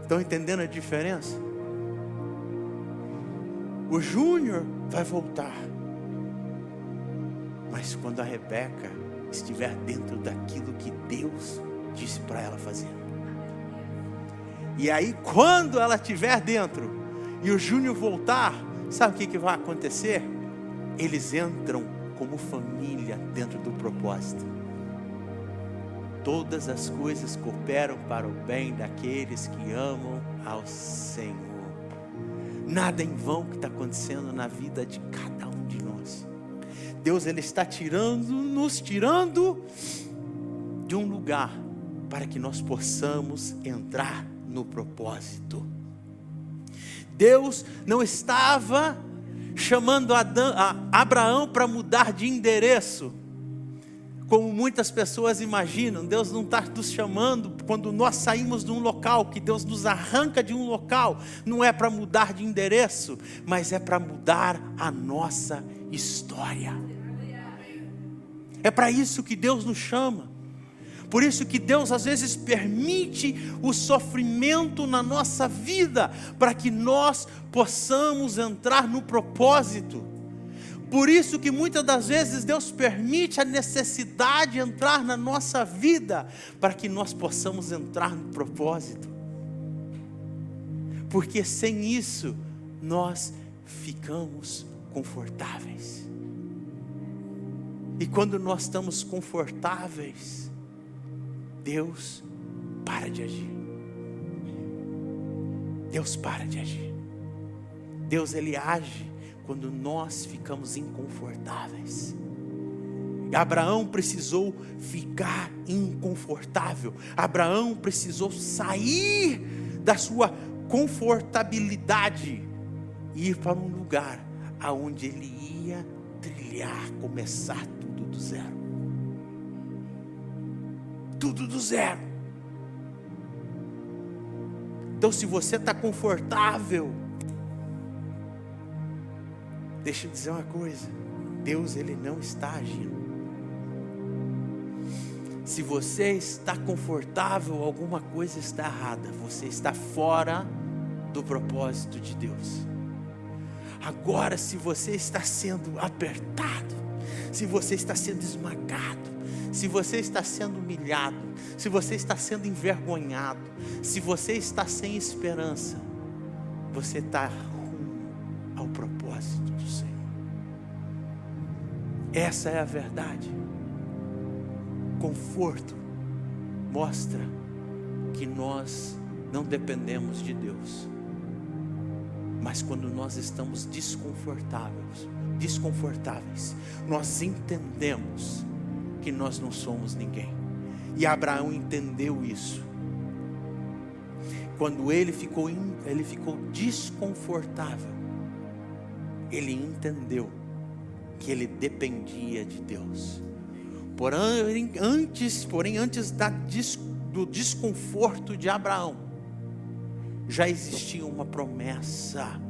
Estão entendendo a diferença? O Júnior vai voltar. Mas quando a Rebeca estiver dentro daquilo que Deus disse para ela fazer. E aí quando ela estiver dentro e o Júnior voltar, sabe o que vai acontecer? Eles entram como família dentro do propósito. Todas as coisas cooperam para o bem daqueles que amam ao Senhor. Nada em vão que está acontecendo na vida de cada um de nós. Deus, Ele está nos tirando de um lugar para que nós possamos entrar no propósito. Deus não estava chamando Abraão para mudar de endereço, como muitas pessoas imaginam. Deus não está nos chamando, quando nós saímos de um local, que Deus nos arranca de um local, não é para mudar de endereço, mas é para mudar a nossa história. É para isso que Deus nos chama. Por isso que Deus às vezes permite o sofrimento na nossa vida, para que nós possamos entrar no propósito. Por isso que muitas das vezes Deus permite a necessidade entrar na nossa vida, para que nós possamos entrar no propósito. Porque sem isso, nós ficamos confortáveis. E quando nós estamos confortáveis, Deus para de agir. Deus para de agir. Deus, Ele age quando nós ficamos inconfortáveis. Abraão precisou ficar inconfortável. Abraão precisou sair da sua confortabilidade e ir para um lugar aonde ele ia trilhar, começar tudo do zero. Tudo do zero. Então, se você está confortável, deixa eu dizer uma coisa: Deus, Ele não está agindo. Se você está confortável, alguma coisa está errada. Você está fora do propósito de Deus. Agora, se você está sendo apertado, se você está sendo esmagado, se você está sendo humilhado, se você está sendo envergonhado, se você está sem esperança, você está rumo ao propósito do Senhor. Essa é a verdade. Conforto mostra que nós não dependemos de Deus. Mas quando nós estamos desconfortáveis, nós entendemos que nós não somos ninguém. E Abraão entendeu isso. Quando ele ficou desconfortável, ele entendeu que ele dependia de Deus. Porém, antes do desconforto de Abraão, já existia uma promessa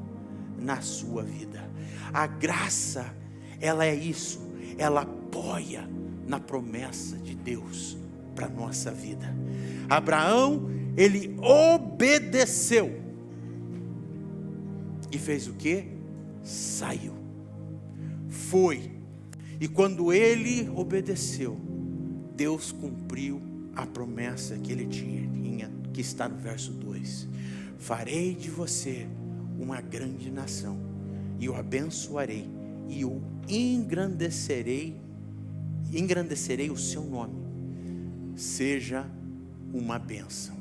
na sua vida. A graça, ela é isso, ela apoia na promessa de Deus para a nossa vida. Abraão, ele obedeceu. E fez o quê? Saiu. Foi. E quando ele obedeceu, Deus cumpriu a promessa que ele tinha, que está no verso 2. Farei de você uma grande nação, e o abençoarei, e o engrandecerei o seu nome. Seja uma bênção.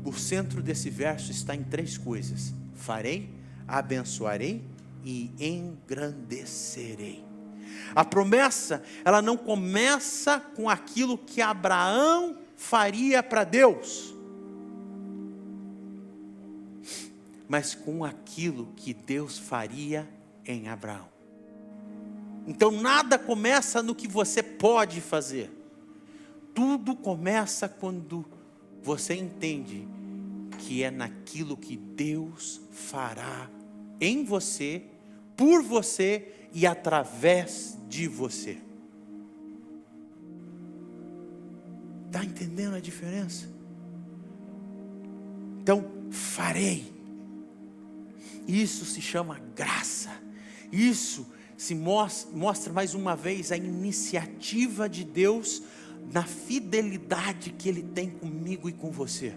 O centro desse verso está em 3 coisas: farei, abençoarei e engrandecerei. A promessa, ela não começa com aquilo que Abraão faria para Deus, mas com aquilo que Deus faria em Abraão. Então nada começa no que você pode fazer. Tudo começa quando você entende que é naquilo que Deus fará em você, por você e através de você. Está entendendo a diferença? Então, farei. Isso se chama graça. Isso se mostra mais uma vez a iniciativa de Deus na fidelidade que Ele tem comigo e com você.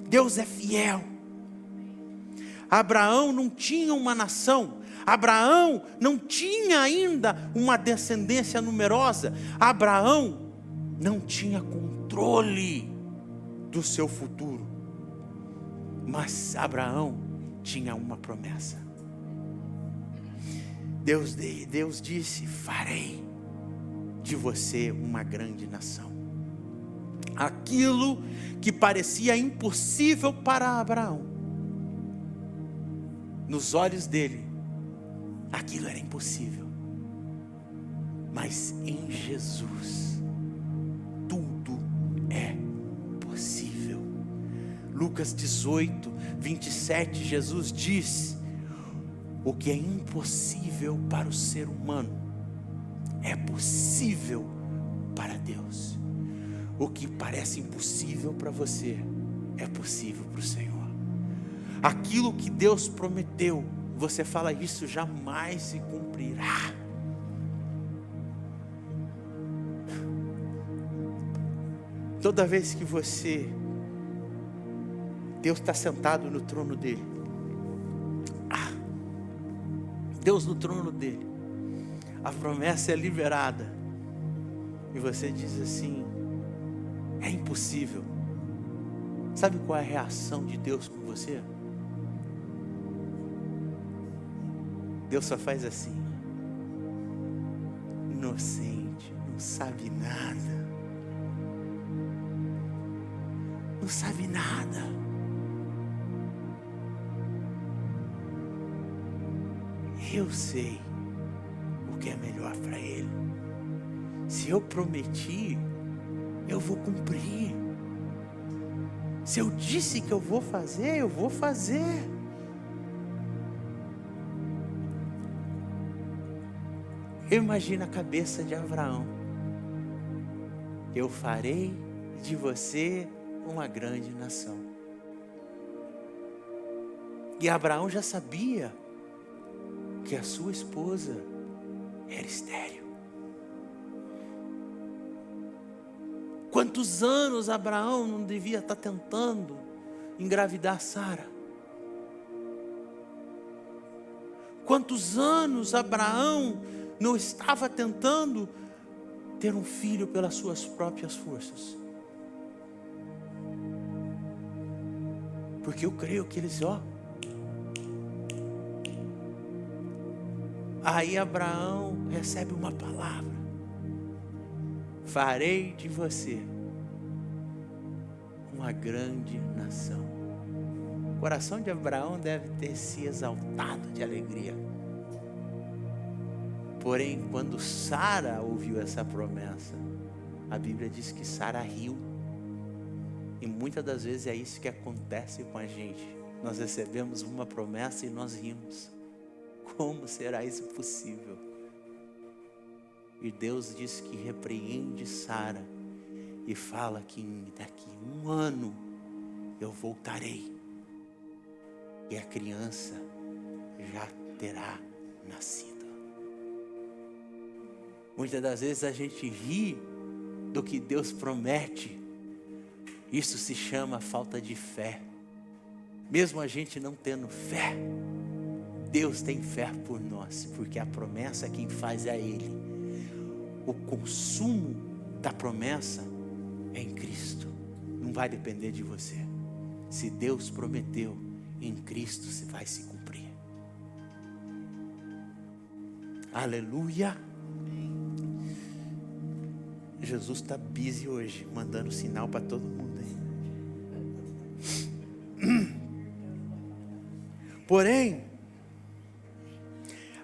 Deus é fiel. Abraão não tinha uma nação. Abraão não tinha ainda uma descendência numerosa. Abraão não tinha controle do seu futuro. Mas Abraão tinha uma promessa. Deus disse: farei de você uma grande nação. Aquilo que parecia impossível para Abraão, nos olhos dele, aquilo era impossível. Mas em Jesus, tudo é possível. Lucas 18, 27, Jesus diz: o que é impossível para o ser humano é possível para Deus. O que parece impossível para você é possível para o Senhor. Aquilo que Deus prometeu, você fala: isso jamais se cumprirá. Toda vez que Deus está sentado no trono dele. Deus no trono dele. A promessa é liberada. E você diz assim: é impossível. Sabe qual é a reação de Deus com você? Deus só faz assim: inocente, não sabe nada. Não sabe nada. Eu sei o que é melhor para ele. Se eu prometi, eu vou cumprir. Se eu disse que eu vou fazer, eu vou fazer. Eu imagino a cabeça de Abraão: eu farei de você uma grande nação. E Abraão já sabia que a sua esposa era estéril. Quantos anos Abraão não devia estar tentando engravidar Sara? Quantos anos Abraão não estava tentando ter um filho pelas suas próprias forças? Porque eu creio que eles Aí Abraão recebe uma palavra: farei de você uma grande nação. O coração de Abraão deve ter se exaltado de alegria. Porém, quando Sara ouviu essa promessa, a Bíblia diz que Sara riu. E muitas das vezes é isso que acontece com a gente. Nós recebemos uma promessa e nós rimos. Como será isso possível? E Deus diz que repreende Sara e fala que daqui 1 ano eu voltarei e a criança já terá nascido. Muitas das vezes a gente ri do que Deus promete. Isso se chama falta de fé. Mesmo a gente não tendo fé, Deus tem fé por nós, porque a promessa quem faz é Ele. O consumo da promessa é em Cristo. Não vai depender de você. Se Deus prometeu, em Cristo vai se cumprir. Aleluia. Jesus está busy hoje, mandando sinal para todo mundo aí. Porém,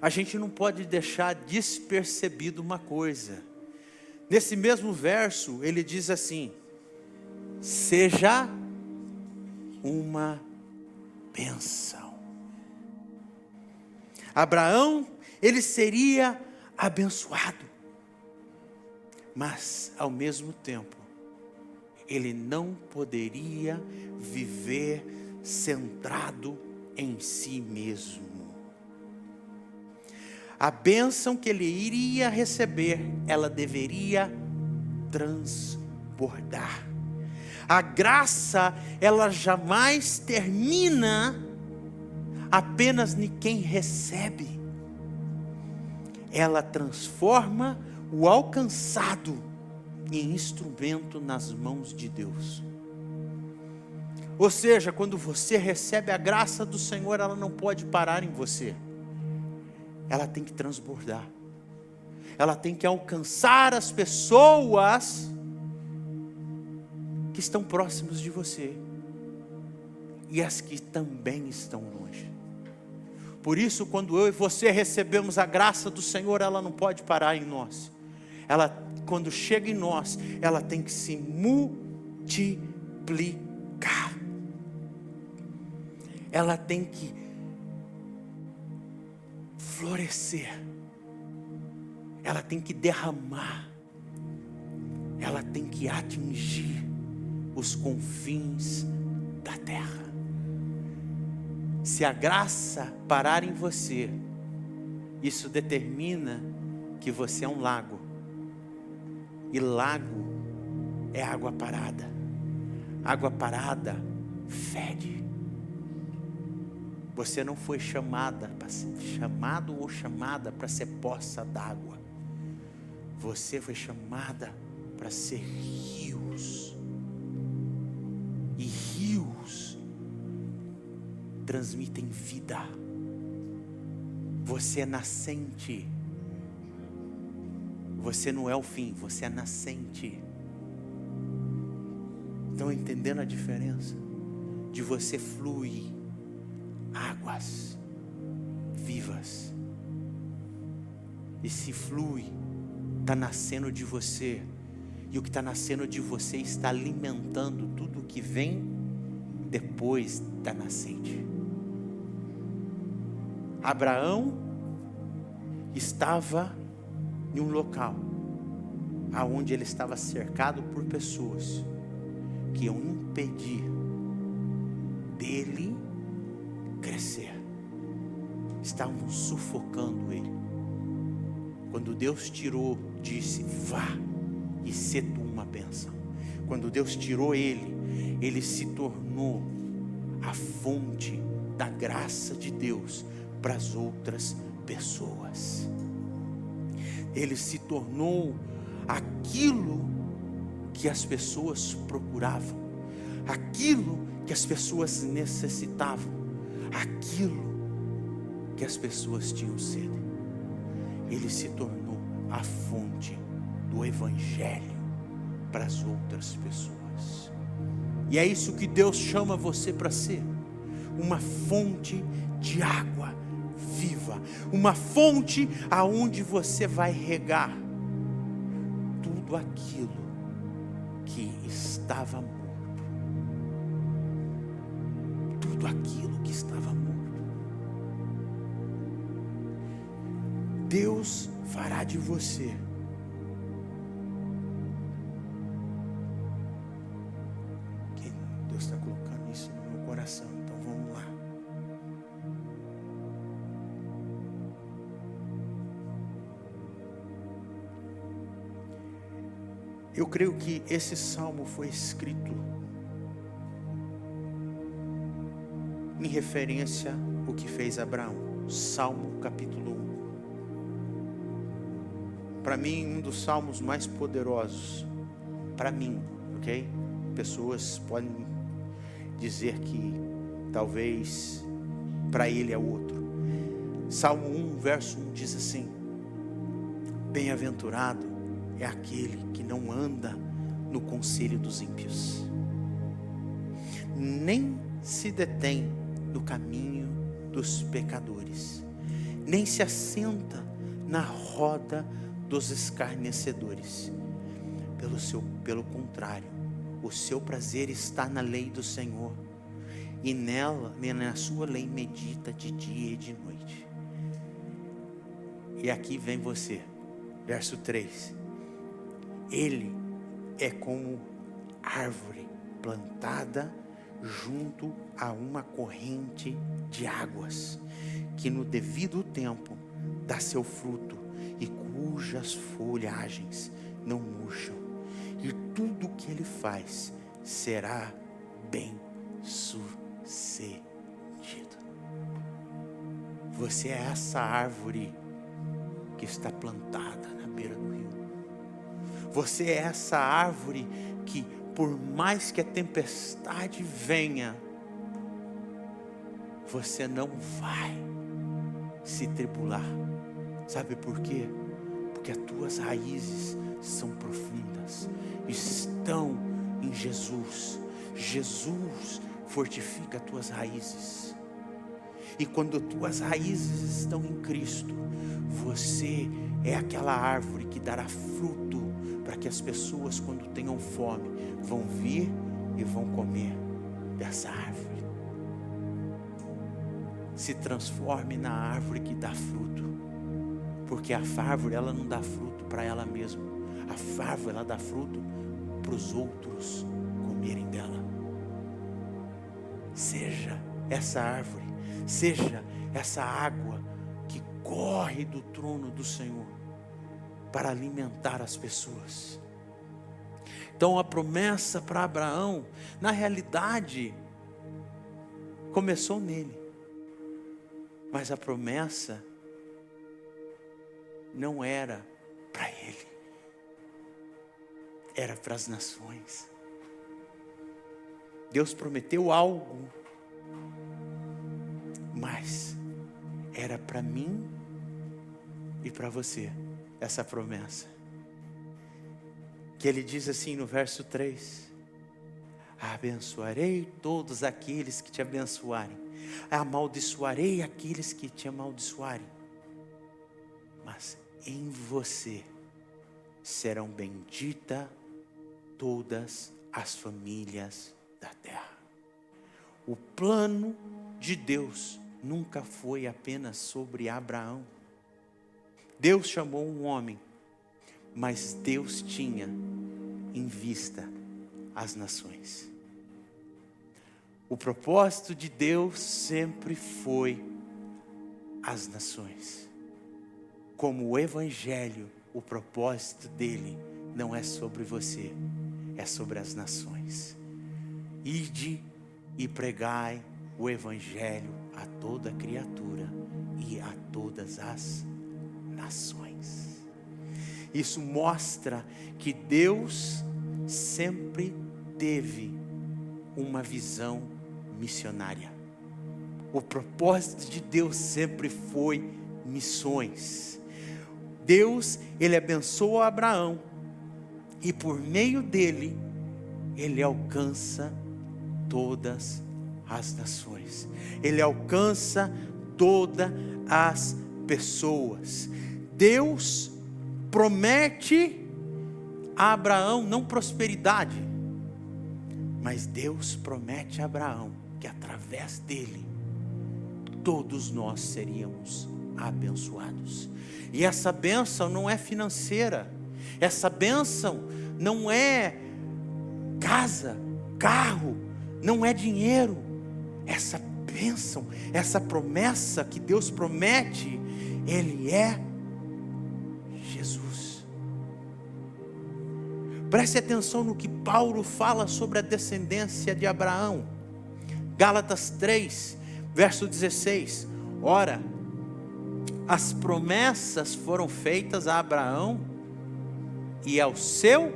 a gente não pode deixar despercebido uma coisa. Nesse mesmo verso, ele diz assim: seja uma bênção. Abraão, ele seria abençoado, mas ao mesmo tempo, ele não poderia viver centrado em si mesmo. A bênção que ele iria receber, ela deveria transbordar. A graça, ela jamais termina apenas em quem recebe. Ela transforma o alcançado em instrumento nas mãos de Deus. Ou seja, quando você recebe a graça do Senhor, ela não pode parar em você. Ela tem que transbordar. Ela tem que alcançar as pessoas que estão próximas de você e as que também estão longe. Por isso, quando eu e você recebemos a graça do Senhor, ela não pode parar em nós. Ela, quando chega em nós, ela tem que se multiplicar. Ela tem que florescer. Ela tem que derramar. Ela tem que atingir os confins da terra. Se a graça parar em você, isso determina que você é um lago. E lago é água parada. Água parada fede. Você não foi chamado ou chamada para ser poça d'água. Você foi chamada para ser rios. E rios transmitem vida. Você é nascente. Você não é o fim, você é nascente. Estão entendendo a diferença? De você fluir águas vivas. E se flui, está nascendo de você. E o que está nascendo de você está alimentando tudo o que vem depois da nascente. Abraão estava em um local aonde ele estava cercado por pessoas que iam impedir dele crescer. Estavam sufocando ele. Quando Deus tirou, disse: vá e sê tu uma bênção. Quando Deus tirou ele, ele se tornou a fonte da graça de Deus para as outras pessoas. Ele se tornou aquilo que as pessoas procuravam, aquilo que as pessoas necessitavam, aquilo que as pessoas tinham sede. ele se tornou a fonte do Evangelho para as outras pessoas. E é isso que Deus chama você para ser: uma fonte de água viva, uma fonte aonde você vai regar tudo aquilo que estava morto, tudo aquilo que estava morto. Deus fará de você Deus está colocando isso no meu coração, então vamos lá. Eu creio que esse salmo foi escrito em referência ao que fez Abraão. Salmo capítulo 1. Para mim, um dos salmos mais poderosos. Para mim, ok? Pessoas podem dizer que talvez para ele é outro. Salmo 1, verso 1 diz assim: bem-aventurado é aquele que não anda no conselho dos ímpios, nem se detém no caminho dos pecadores, nem se assenta na roda dos escarnecedores. Pelo contrário, o seu prazer está na lei do Senhor, e na sua lei medita de dia e de noite. E aqui vem você, verso 3. Ele é como árvore plantada junto a uma corrente de águas, que no devido tempo dá seu fruto, e cujas folhagens não murcham, e tudo que ele faz será bem sucedido. Você é essa árvore que está plantada na beira do rio. Você é essa árvore que, por mais que a tempestade venha, você não vai se tribular. Sabe por quê? Porque as tuas raízes são profundas, estão em Jesus. Jesus fortifica as tuas raízes. E quando tuas raízes estão em Cristo, você é aquela árvore que dará fruto, para que as pessoas, quando tenham fome, vão vir e vão comer dessa árvore. Se transforme na árvore que dá fruto, porque a árvore, ela não dá fruto para ela mesma. A árvore, ela dá fruto para os outros comerem dela. Seja essa árvore, seja essa água que corre do trono do Senhor para alimentar as pessoas. Então a promessa para Abraão, na realidade, começou nele, mas a promessa não era para ele, era para as nações. Deus prometeu algo, mas era para mim e para você essa promessa. Que ele diz assim no verso 3: abençoarei todos aqueles que te abençoarem, amaldiçoarei aqueles que te amaldiçoarem, mas em você serão benditas todas as famílias da terra. O plano de Deus nunca foi apenas sobre Abraão. Deus chamou um homem, mas Deus tinha em vista as nações. O propósito de Deus sempre foi as nações. Como o Evangelho, o propósito dele não é sobre você, é sobre as nações. Ide e pregai o Evangelho a toda criatura e a todas as nações. Isso mostra que Deus sempre teve uma visão missionária. O propósito de Deus sempre foi missões. Deus, Ele abençoa Abraão, e por meio dele, Ele alcança todas as nações. Ele alcança todas as pessoas. Deus promete a Abraão não prosperidade, mas Deus promete a Abraão que através dele todos nós seríamos abençoados. E essa bênção não é financeira, essa bênção não é casa, carro, não é dinheiro. Essa bênção, essa promessa que Deus promete, Ele é Jesus. Preste atenção no que Paulo fala sobre a descendência de Abraão. Gálatas 3, verso 16. Ora, as promessas foram feitas a Abraão e ao seu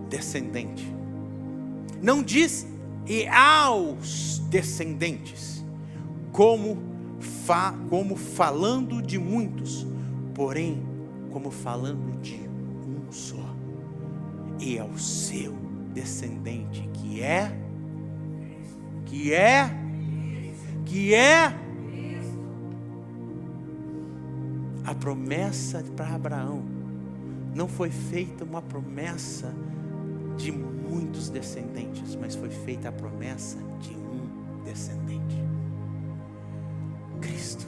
descendente. Não diz e aos descendentes, como falando de muitos, porém como falando de um só. E ao seu descendente, que é a promessa para Abraão. Não foi feita uma promessa de muitos descendentes, mas foi feita a promessa de um descendente, Cristo,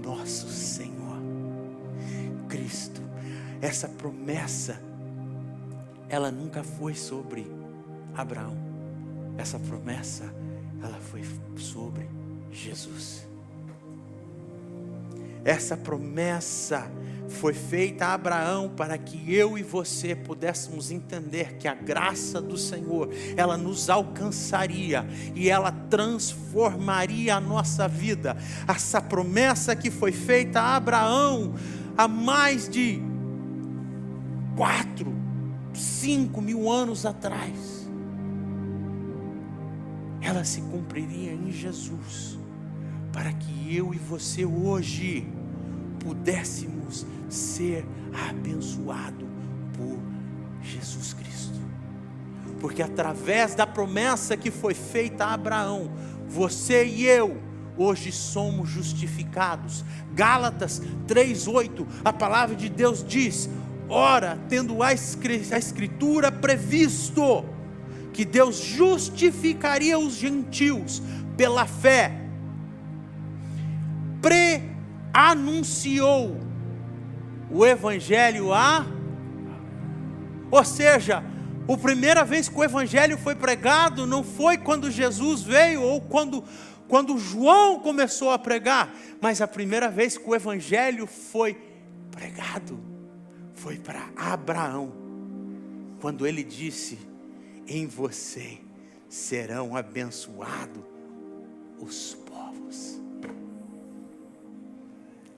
nosso Senhor. Cristo. Essa promessa, ela nunca foi sobre Abraão. Essa promessa, ela foi sobre Jesus. Essa promessa foi feita a Abraão para que eu e você pudéssemos entender que a graça do Senhor, ela nos alcançaria e ela transformaria a nossa vida. Essa promessa que foi feita a Abraão há mais de 4, 5 mil anos atrás, ela se cumpriria em Jesus, para que eu e você hoje pudéssemos ser abençoados por Jesus Cristo. Porque através da promessa que foi feita a Abraão, você e eu hoje somos justificados. Gálatas 3:8, a palavra de Deus diz: ora, tendo a Escritura previsto que Deus justificaria os gentios pela fé, anunciou o evangelho ou seja, a primeira vez que o evangelho foi pregado não foi quando Jesus veio ou quando João começou a pregar, mas a primeira vez que o evangelho foi pregado foi para Abraão, quando ele disse: em você serão abençoados os povos.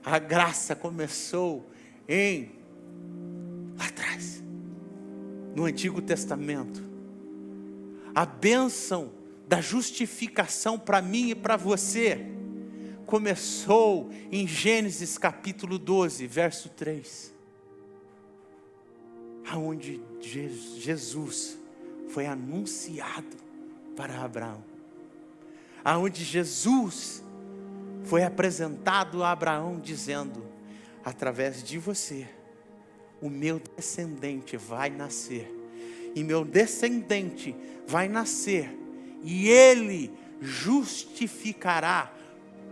A graça começou lá atrás, no Antigo Testamento. A bênção da justificação para mim e para você começou em Gênesis capítulo 12, verso 3, aonde Jesus foi anunciado para Abraão, aonde Jesus foi apresentado a Abraão dizendo: através de você, o meu descendente vai nascer, e meu descendente vai nascer, e ele justificará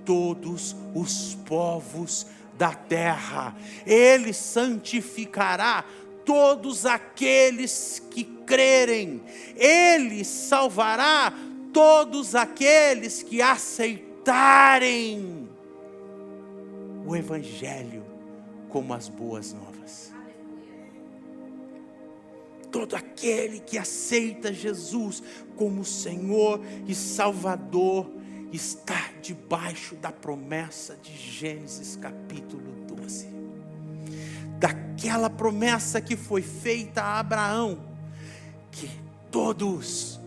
todos os povos da terra, ele santificará todos aqueles que crerem, ele salvará todos aqueles que aceitarem o evangelho como as boas novas. Todo aquele que aceita Jesus como Senhor e Salvador está debaixo da promessa de Gênesis capítulo 12. Daquela promessa que foi feita a Abraão, que todos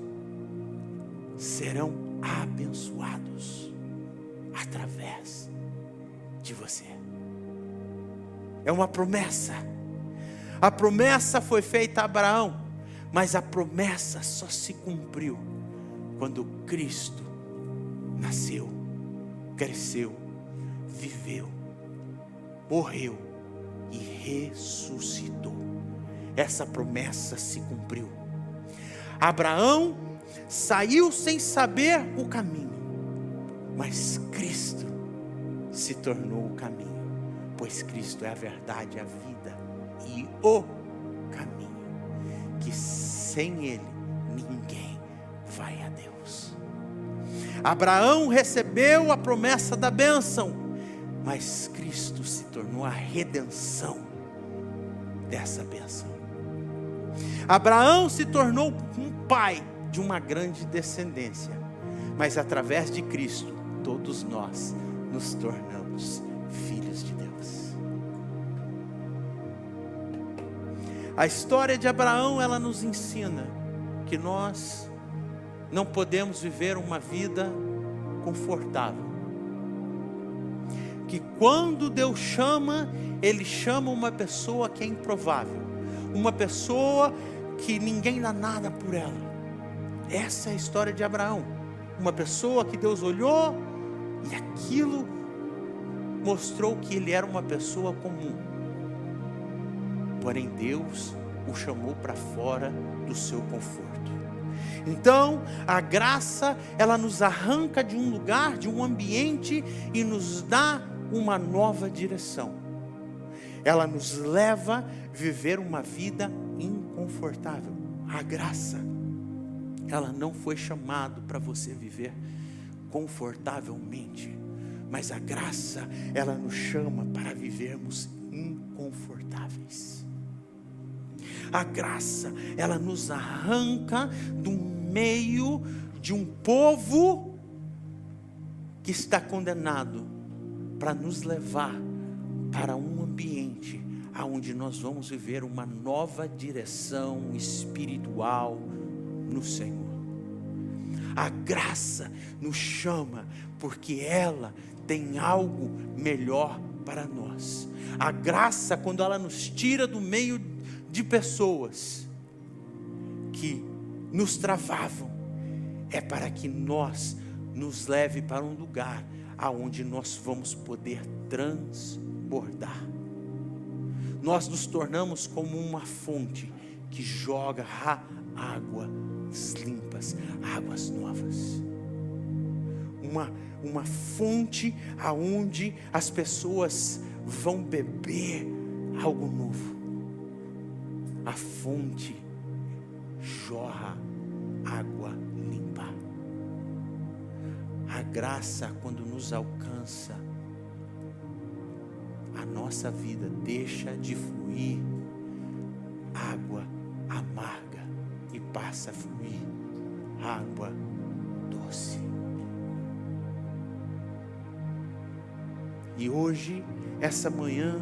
serão abençoados através de você. É uma promessa. A promessa foi feita a Abraão, mas a promessa só se cumpriu quando Cristo nasceu, cresceu, viveu, morreu e ressuscitou. Essa promessa se cumpriu. Abraão saiu sem saber o caminho, mas Cristo se tornou o caminho, pois Cristo é a verdade, a vida e o caminho, que sem Ele ninguém vai a Deus. Abraão recebeu a promessa da bênção, mas Cristo se tornou a redenção dessa bênção. Abraão se tornou um pai de uma grande descendência, mas através de Cristo, todos nós nos tornamos filhos de Deus. A história de Abraão, ela nos ensina que nós não podemos viver uma vida confortável. Que quando Deus chama, Ele chama uma pessoa que é improvável, uma pessoa que ninguém dá nada por ela. Essa é a história de Abraão, uma pessoa que Deus olhou e aquilo mostrou que ele era uma pessoa comum, porém Deus o chamou para fora do seu conforto. Então a graça, ela nos arranca de um lugar, de um ambiente e nos dá uma nova direção. Ela nos leva a viver uma vida inconfortável. A graça, ela não foi chamada para você viver confortavelmente, mas a graça, ela nos chama para vivermos inconfortáveis. A graça, ela nos arranca do meio de um povo que está condenado, para nos levar para um ambiente aonde nós vamos viver uma nova direção espiritual no Senhor. A graça nos chama porque ela tem algo melhor para nós. A graça, quando ela nos tira do meio de pessoas que nos travavam, é para que nós nos leve para um lugar aonde nós vamos poder transbordar. Nós nos tornamos como uma fonte que joga águas limpas, águas novas. Uma fonte aonde as pessoas vão beber algo novo. A fonte jorra água limpa. A graça, quando nos alcança, a nossa vida deixa de fluir água amarga e passa a fluir água doce. E hoje, essa manhã,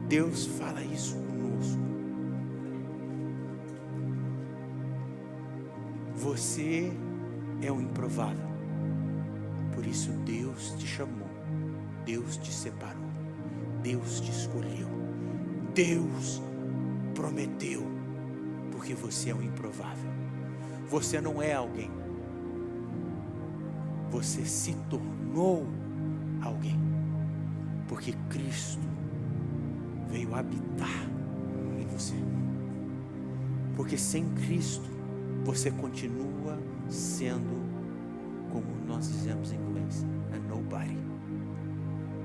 Deus fala isso conosco. Você é um improvável. Por isso Deus te chamou, Deus te separou, Deus te escolheu, Deus prometeu, porque você é um improvável. Você não é alguém, você se tornou alguém, porque Cristo veio habitar em você. Porque sem Cristo você continua sendo, como nós dizemos em inglês, a nobody,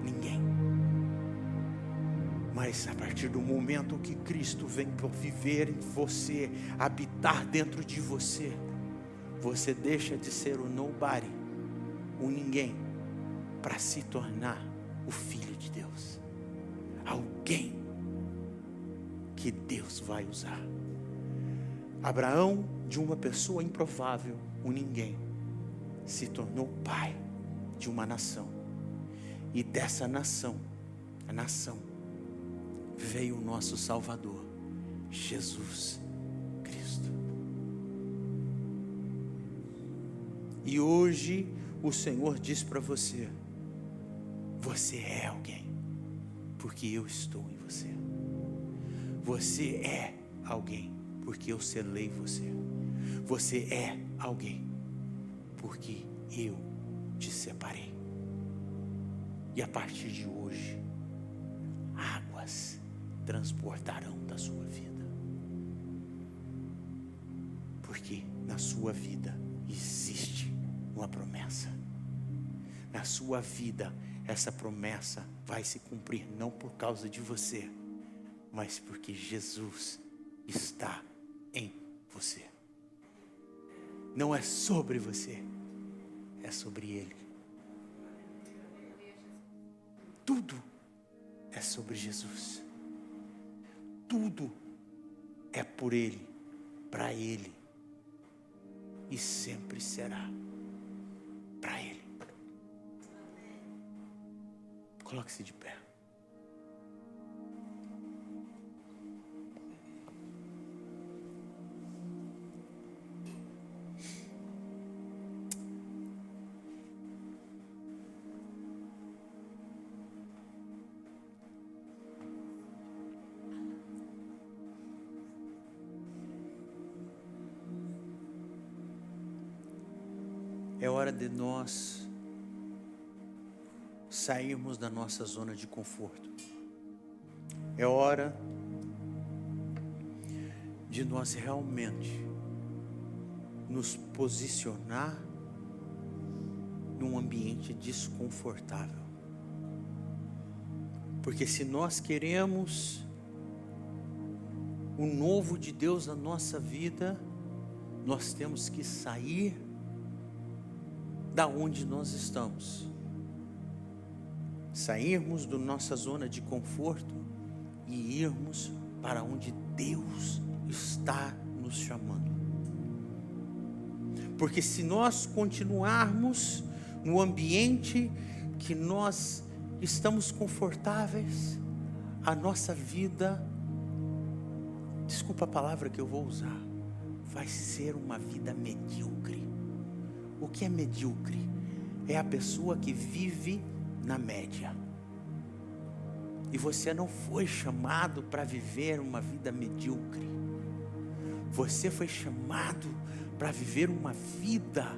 ninguém. Mas a partir do momento que Cristo vem para viver em você, habitar dentro de você, você deixa de ser o nobody, o ninguém, para se tornar o Filho de Deus, alguém que Deus vai usar. Abraão, de uma pessoa improvável, o ninguém, se tornou pai de uma nação. E dessa nação, a nação, veio o nosso Salvador, Jesus Cristo. E hoje o Senhor diz para você: você é alguém, porque eu estou em você. você. Você é alguém, porque eu selei você. Você é alguém, porque eu te separei. E a partir de hoje, águas transbordarão da sua vida. Porque na sua vida existe uma promessa. Na sua vida, essa promessa vai se cumprir, não por causa de você, mas porque Jesus está em você. Não é sobre você, é sobre Ele. Tudo é sobre Jesus. Tudo é por Ele, para Ele. E sempre será para Ele. Coloque-se de pé. É hora de nós sairmos da nossa zona de conforto. É hora de nós realmente nos posicionar num ambiente desconfortável. Porque se nós queremos o novo de Deus na nossa vida, nós temos que sair da onde nós estamos. Sairmos da nossa zona de conforto e irmos para onde Deus está nos chamando. Porque se nós continuarmos no ambiente que nós estamos confortáveis, a nossa vida, desculpa a palavra que eu vou usar, vai ser uma vida medíocre. O que é medíocre? É a pessoa que vive na média. E você não foi chamado para viver uma vida medíocre. Você foi chamado para viver uma vida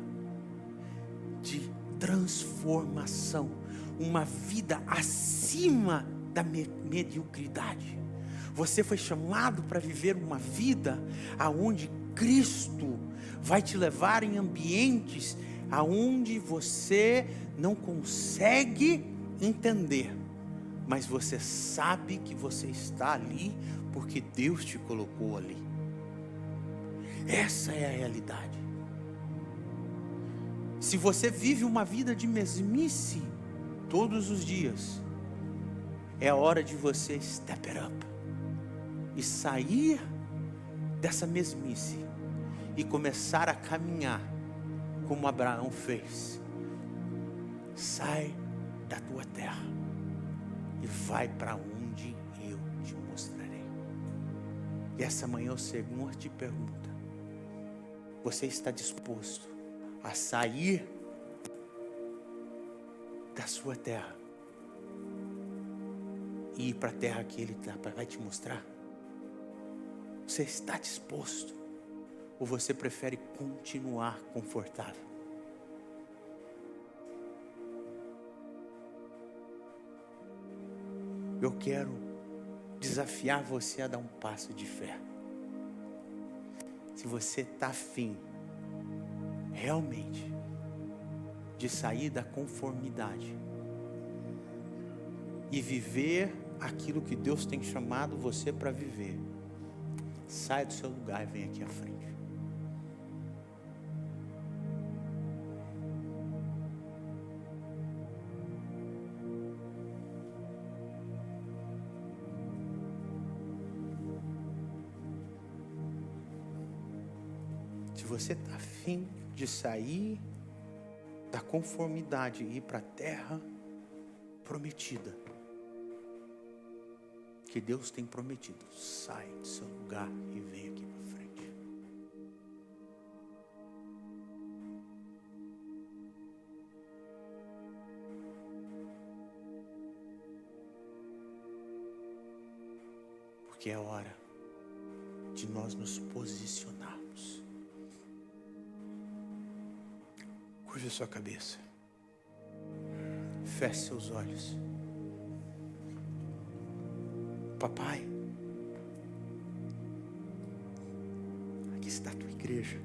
de transformação, uma vida acima da mediocridade. Você foi chamado para viver uma vida aonde Cristo vai te levar em ambientes aonde você não consegue entender, mas você sabe que você está ali porque Deus te colocou ali. Essa é a realidade. Se você vive uma vida de mesmice todos os dias, é hora de você step it up e sair dessa mesmice e começar a caminhar como Abraão fez. Sai da tua terra e vai para onde eu te mostrarei. E essa manhã o Senhor te pergunta: você está disposto a sair da sua terra e ir para a terra que Ele vai te mostrar? Você está disposto? Ou você prefere continuar confortável? Eu quero desafiar você a dar um passo de fé. Se você está afim, realmente, de sair da conformidade e viver aquilo que Deus tem chamado você para viver, sai do seu lugar e vem aqui à frente. Se você está afim de sair da conformidade e ir para a terra prometida, que Deus tem prometido, sai do seu lugar e vem aqui para frente. porque é hora de nós nos posicionarmos. Curve a sua cabeça. Feche seus olhos. Papai, aqui está a tua igreja.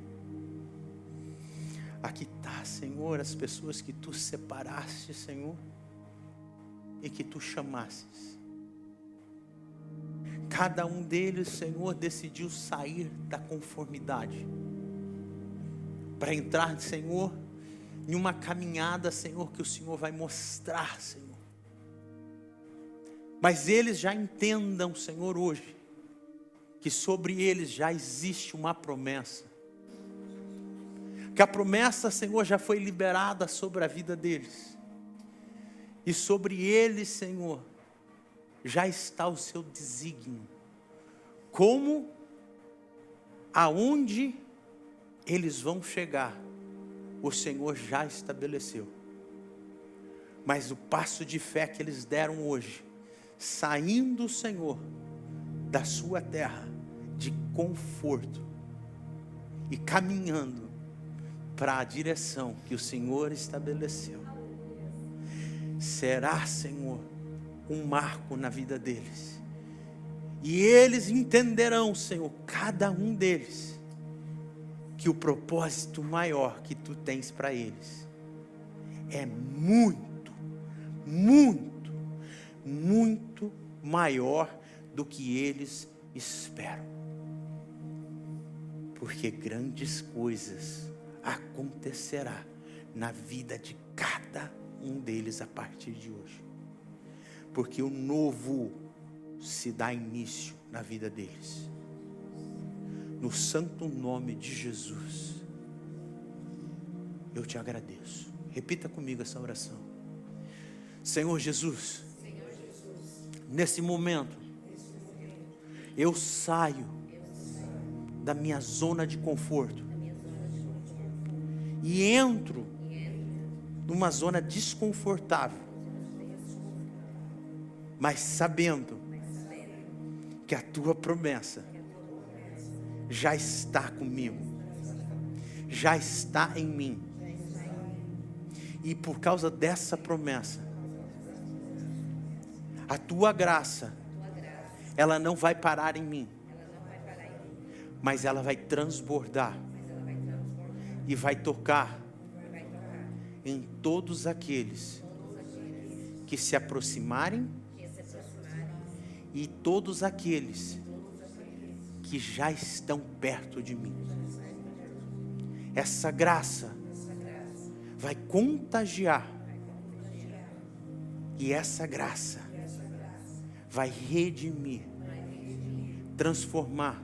Aqui está, Senhor, as pessoas que tu separaste, Senhor, e que tu chamasses. Cada um deles, Senhor, decidiu sair da conformidade para entrar, Senhor, em uma caminhada, Senhor, que o Senhor vai mostrar, Senhor. Mas eles já entendam, Senhor, hoje, que sobre eles já existe uma promessa. Que a promessa, Senhor, já foi liberada sobre a vida deles. E sobre eles, Senhor, já está o seu desígnio. Como, aonde eles vão chegar, o Senhor já estabeleceu. Mas o passo de fé que eles deram hoje, saindo, Senhor, da sua terra de conforto e caminhando para a direção que o Senhor estabeleceu, será, Senhor, um marco na vida deles. E eles entenderão, Senhor, cada um deles, que o propósito maior que tu tens para eles é muito, muito, muito maior do que eles esperam. Porque grandes coisas acontecerá na vida de cada um deles a partir de hoje. Porque o novo se dá início na vida deles. No santo nome de Jesus, eu te agradeço. Repita comigo essa oração. Senhor Jesus, nesse momento, eu saio da minha zona de conforto e entro numa zona desconfortável, mas sabendo que a tua promessa já está comigo, já está em mim. E por causa dessa promessa, a tua graça, ela não vai parar em mim, mas ela vai transbordar e vai tocar em todos aqueles que se aproximarem e todos aqueles que já estão perto de mim. Essa graça vai contagiar, e essa graça vai redimir, transformar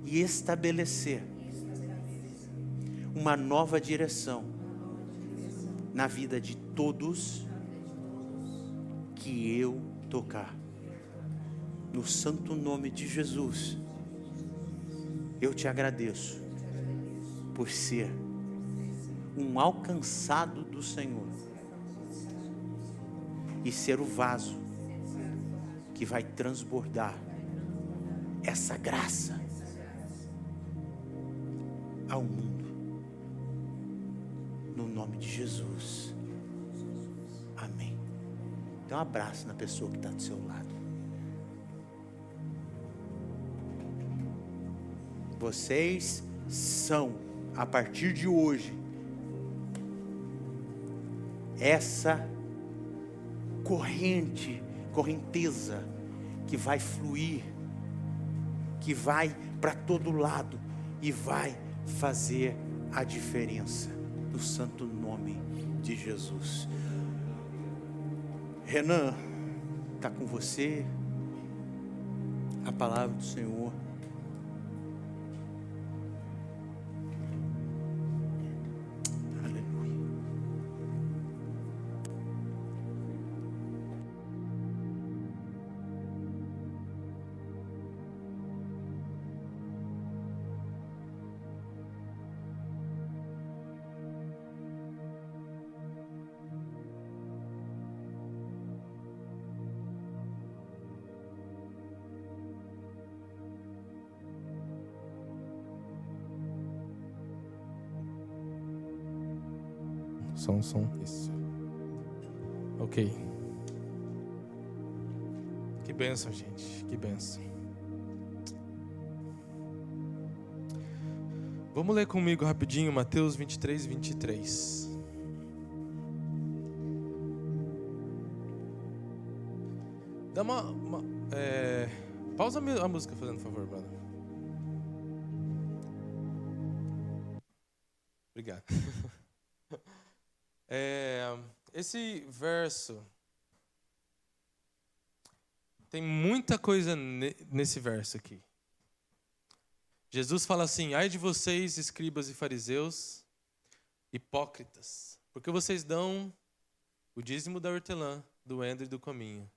e estabelecer uma nova direção na vida de todos que eu tocar. No santo nome de Jesus, eu te agradeço por ser um alcançado do Senhor e ser o vaso que vai transbordar essa graça ao mundo. No nome de Jesus. Amém. Dá um abraço na pessoa que está do seu lado. Vocês são, a partir de hoje, essa correnteza que vai fluir, que vai para todo lado e vai fazer a diferença, no santo nome de Jesus. Renan, está com você a palavra do Senhor. Som. Isso. Ok. Que bênção, gente. Que bênção. Vamos ler comigo rapidinho Mateus 23, 23. Dá pausa a música, fazendo favor, brother. Obrigado. Esse verso tem muita coisa nesse verso aqui. Jesus fala assim: ai de vocês, escribas e fariseus, hipócritas, porque vocês dão o dízimo da hortelã, do endro e do cominho,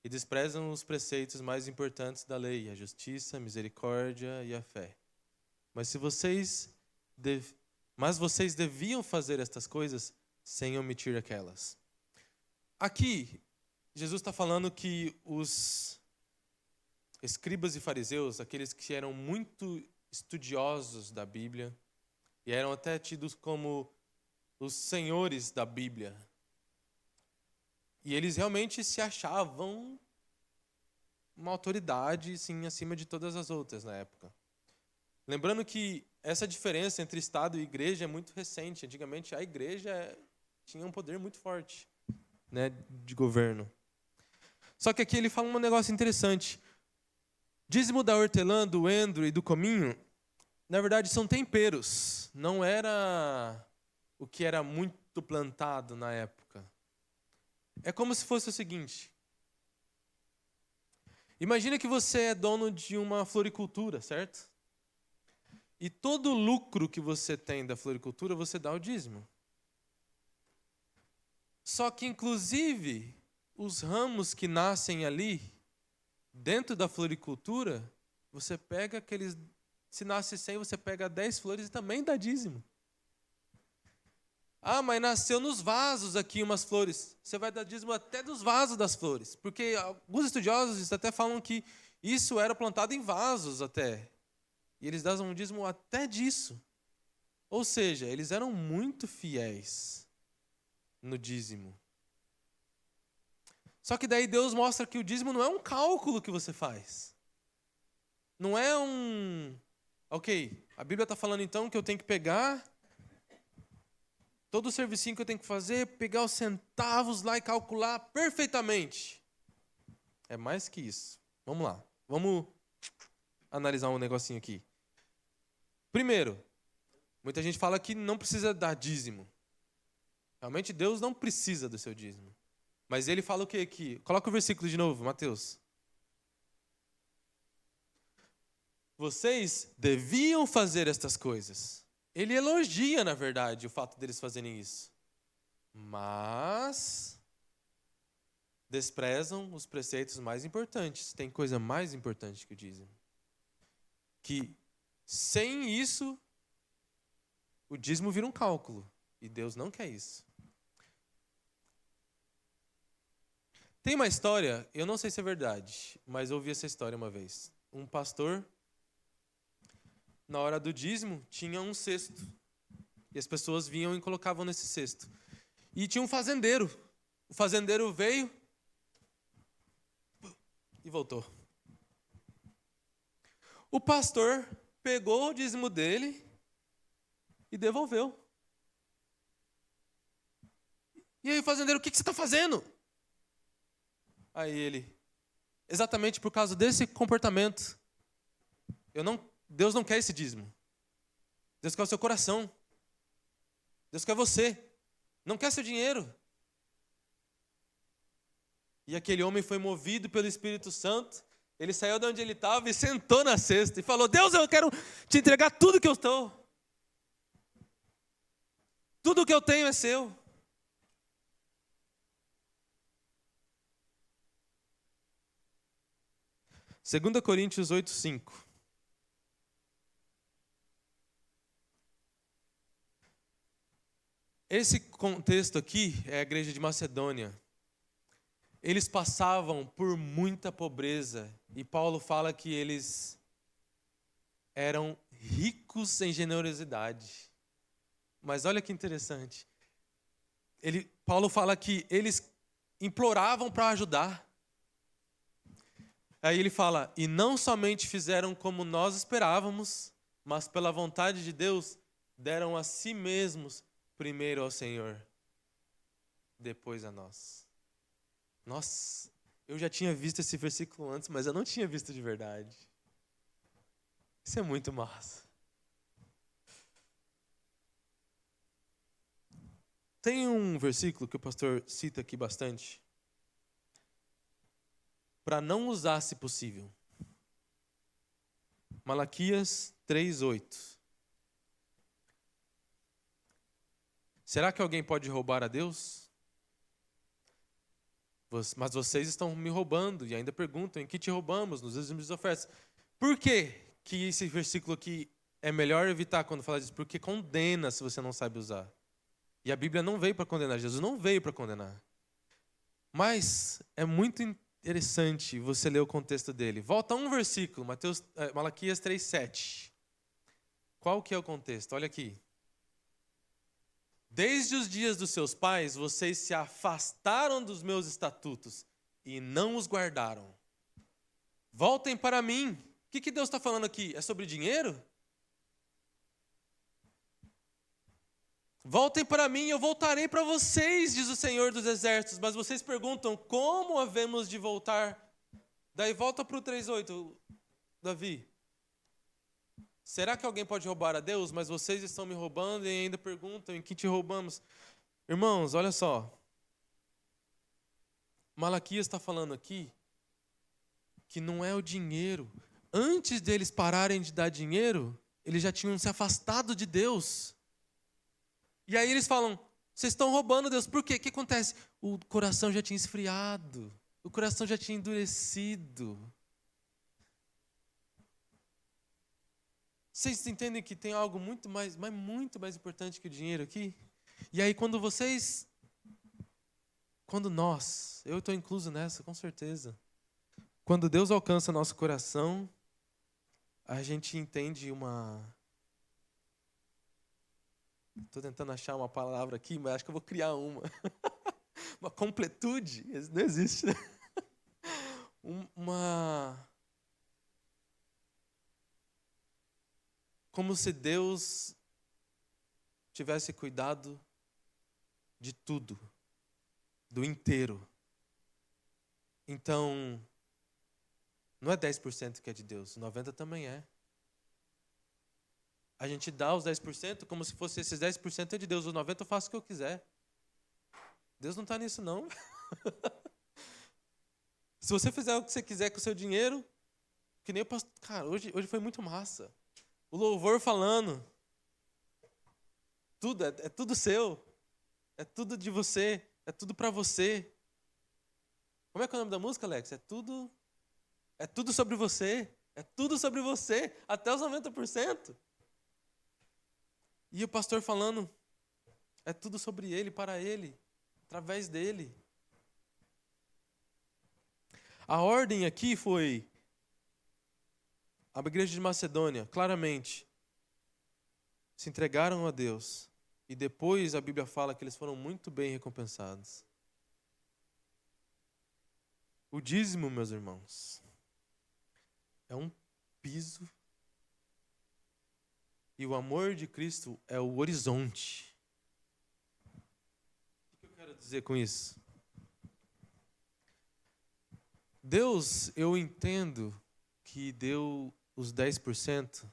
e desprezam os preceitos mais importantes da lei, a justiça, a misericórdia e a fé. Mas vocês deviam fazer estas coisas sem omitir aquelas. Aqui, Jesus está falando que os escribas e fariseus, aqueles que eram muito estudiosos da Bíblia, e eram até tidos como os senhores da Bíblia, e eles realmente se achavam uma autoridade, sim, acima de todas as outras na época. Lembrando que essa diferença entre Estado e igreja é muito recente. Antigamente, a igreja tinha um poder muito forte, né, de governo. Só que aqui ele fala um negócio interessante. Dízimo da hortelã, do endro e do cominho, na verdade, são temperos. Não era o que era muito plantado na época. É como se fosse o seguinte. Imagina que você é dono de uma floricultura, certo? E todo o lucro que você tem da floricultura, você dá o dízimo. Só que, inclusive, os ramos que nascem ali, dentro da floricultura, você pega aqueles... Se nasce 100, você pega 10 flores e também dá dízimo. Ah, mas nasceu nos vasos aqui umas flores. Você vai dar dízimo até dos vasos das flores. Porque alguns estudiosos até falam que isso era plantado em vasos até. E eles davam um dízimo até disso. Ou seja, eles eram muito fiéis no dízimo. Só que daí Deus mostra que o dízimo não é um cálculo que você faz. Não é um... Ok, a Bíblia está falando então que eu tenho que pegar todo o servicinho que eu tenho que fazer, pegar os centavos lá e calcular perfeitamente. É mais que isso. Vamos lá. Vamos analisar um negocinho aqui. Primeiro, muita gente fala que não precisa dar dízimo. Realmente Deus não precisa do seu dízimo. Mas ele fala o que aqui? Coloca o versículo de novo, Mateus. Vocês deviam fazer estas coisas. Ele elogia, na verdade, o fato deles fazerem isso. Mas desprezam os preceitos mais importantes. Tem coisa mais importante que o dízimo. Que sem isso, o dízimo vira um cálculo. E Deus não quer isso. Tem uma história, eu não sei se é verdade, mas eu ouvi essa história uma vez. Um pastor, na hora do dízimo, tinha um cesto. E as pessoas vinham e colocavam nesse cesto. E tinha um fazendeiro. O fazendeiro veio e voltou. O pastor pegou o dízimo dele e devolveu. E aí o fazendeiro, o que você está fazendo? Aí ele, exatamente por causa desse comportamento, Deus não quer esse dízimo. Deus quer o seu coração. Deus quer você. Não quer seu dinheiro. E aquele homem foi movido pelo Espírito Santo. Ele saiu de onde ele estava e sentou na cesta e falou: Deus, eu quero te entregar tudo que eu estou. Tudo que eu tenho é seu. Segunda Coríntios 8:5. Esse contexto aqui é a igreja de Macedônia. Eles passavam por muita pobreza. E Paulo fala que eles eram ricos em generosidade. Mas olha que interessante. Paulo fala que eles imploravam para ajudar. Aí ele fala, e não somente fizeram como nós esperávamos, mas pela vontade de Deus, deram a si mesmos primeiro ao Senhor, depois a nós. Nossa, eu já tinha visto esse versículo antes, mas eu não tinha visto de verdade. Isso é muito massa. Tem um versículo que o pastor cita aqui bastante, para não usar se possível. Malaquias 3:8. Será que alguém pode roubar a Deus? Mas vocês estão me roubando e ainda perguntam, em que te roubamos? Nos dízimos e ofertas. Por que esse versículo aqui é melhor evitar quando fala disso? Porque condena se você não sabe usar. E a Bíblia não veio para condenar, Jesus não veio para condenar. Mas é muito interessante você ler o contexto dele. Volta um versículo, Malaquias 3:7. Qual que é o contexto? Olha aqui. Desde os dias dos seus pais, vocês se afastaram dos meus estatutos e não os guardaram. Voltem para mim. O que Deus está falando aqui? É sobre dinheiro? Voltem para mim, eu voltarei para vocês, diz o Senhor dos Exércitos. Mas vocês perguntam, como havemos de voltar? Daí volta para o 3:8, Davi. Será que alguém pode roubar a Deus? Mas vocês estão me roubando e ainda perguntam, em que te roubamos? Irmãos, olha só. Malaquias está falando aqui que não é o dinheiro. Antes deles pararem de dar dinheiro, eles já tinham se afastado de Deus. E aí eles falam, vocês estão roubando Deus. Por quê? O que acontece? O coração já tinha esfriado. O coração já tinha endurecido. Vocês entendem que tem algo muito mais importante que o dinheiro aqui? E aí quando nós, eu estou incluso nessa, com certeza. Quando Deus alcança nosso coração, a gente entende estou tentando achar uma palavra aqui, mas acho que eu vou criar uma. Uma completude, não existe. Como se Deus tivesse cuidado de tudo, do inteiro. Então, não é 10% que é de Deus, 90% também é. A gente dá os 10% como se fosse esses 10% é de Deus, os 90% eu faço o que eu quiser. Deus não está nisso, não. Se você fizer o que você quiser com o seu dinheiro, que nem o pastor. Cara, hoje foi muito massa. O louvor falando. Tudo, é tudo seu. É tudo de você. É tudo para você. Como é que é o nome da música, Alex? É tudo sobre você. É tudo sobre você. Até os 90%. E o pastor falando, é tudo sobre ele, para ele, através dele. A ordem aqui foi, a igreja de Macedônia, claramente, se entregaram a Deus. E depois a Bíblia fala que eles foram muito bem recompensados. O dízimo, meus irmãos, é um piso. E o amor de Cristo é o horizonte. O que eu quero dizer com isso? Deus, eu entendo que deu os 10%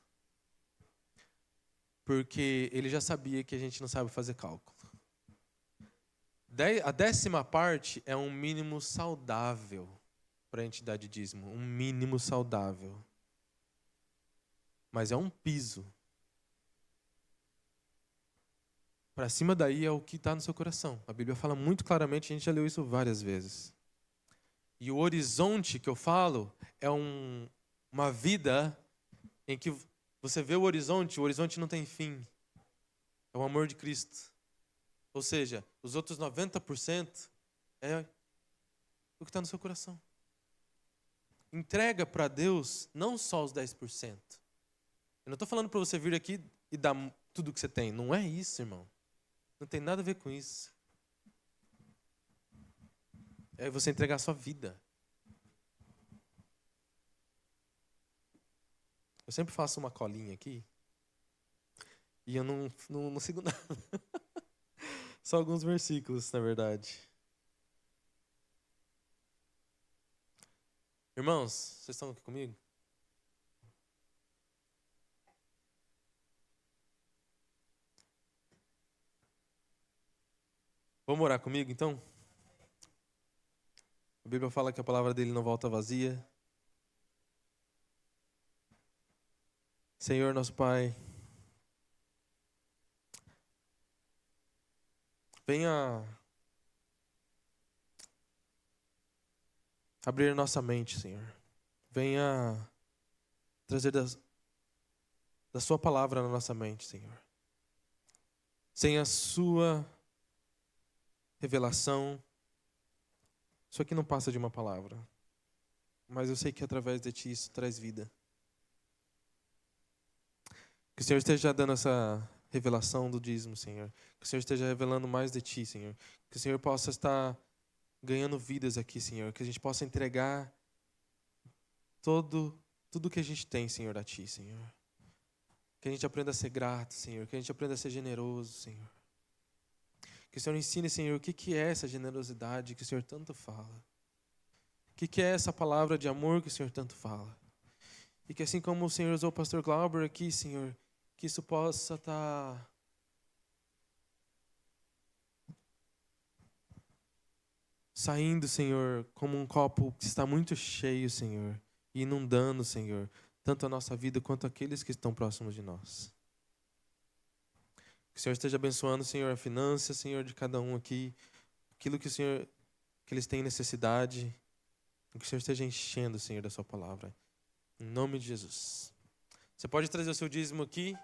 porque Ele já sabia que a gente não sabe fazer cálculo. A 10ª parte é um mínimo saudável para a entidade de dízimo. Um mínimo saudável. Mas é um piso. Para cima daí é o que está no seu coração. A Bíblia fala muito claramente, a gente já leu isso várias vezes. E o horizonte que eu falo é uma vida em que você vê o horizonte não tem fim. É o amor de Cristo. Ou seja, os outros 90% é o que está no seu coração. Entrega para Deus não só os 10%. Eu não estou falando para você vir aqui e dar tudo que você tem. Não é isso, irmão. Não tem nada a ver com isso. é você entregar a sua vida. Eu sempre faço uma colinha aqui e eu não sigo nada. Só alguns versículos, na verdade. Irmãos, vocês estão aqui comigo? Vamos orar comigo, então? A Bíblia fala que a palavra dele não volta vazia. Senhor, nosso Pai, venha abrir nossa mente, Senhor. Venha trazer da sua palavra na nossa mente, Senhor. Sem a sua revelação, isso aqui não passa de uma palavra. Mas eu sei que através de Ti isso traz vida. Que o Senhor esteja dando essa revelação do dízimo, Senhor. Que o Senhor esteja revelando mais de Ti, Senhor. Que o Senhor possa estar ganhando vidas aqui, Senhor. Que a gente possa entregar tudo que a gente tem, Senhor, a Ti, Senhor. Que a gente aprenda a ser grato, Senhor. Que a gente aprenda a ser generoso, Senhor. Que o Senhor ensine, Senhor, o que é essa generosidade que o Senhor tanto fala. O que é essa palavra de amor que o Senhor tanto fala. E que assim como o Senhor usou o pastor Glauber aqui, Senhor, que isso possa estar saindo, Senhor, como um copo que está muito cheio, Senhor, e inundando, Senhor, tanto a nossa vida quanto aqueles que estão próximos de nós. Que o Senhor esteja abençoando, Senhor, a finança, Senhor, de cada um aqui, aquilo que o Senhor, que eles têm necessidade, que o Senhor esteja enchendo, Senhor, da sua palavra. Em nome de Jesus. Você pode trazer o seu dízimo aqui.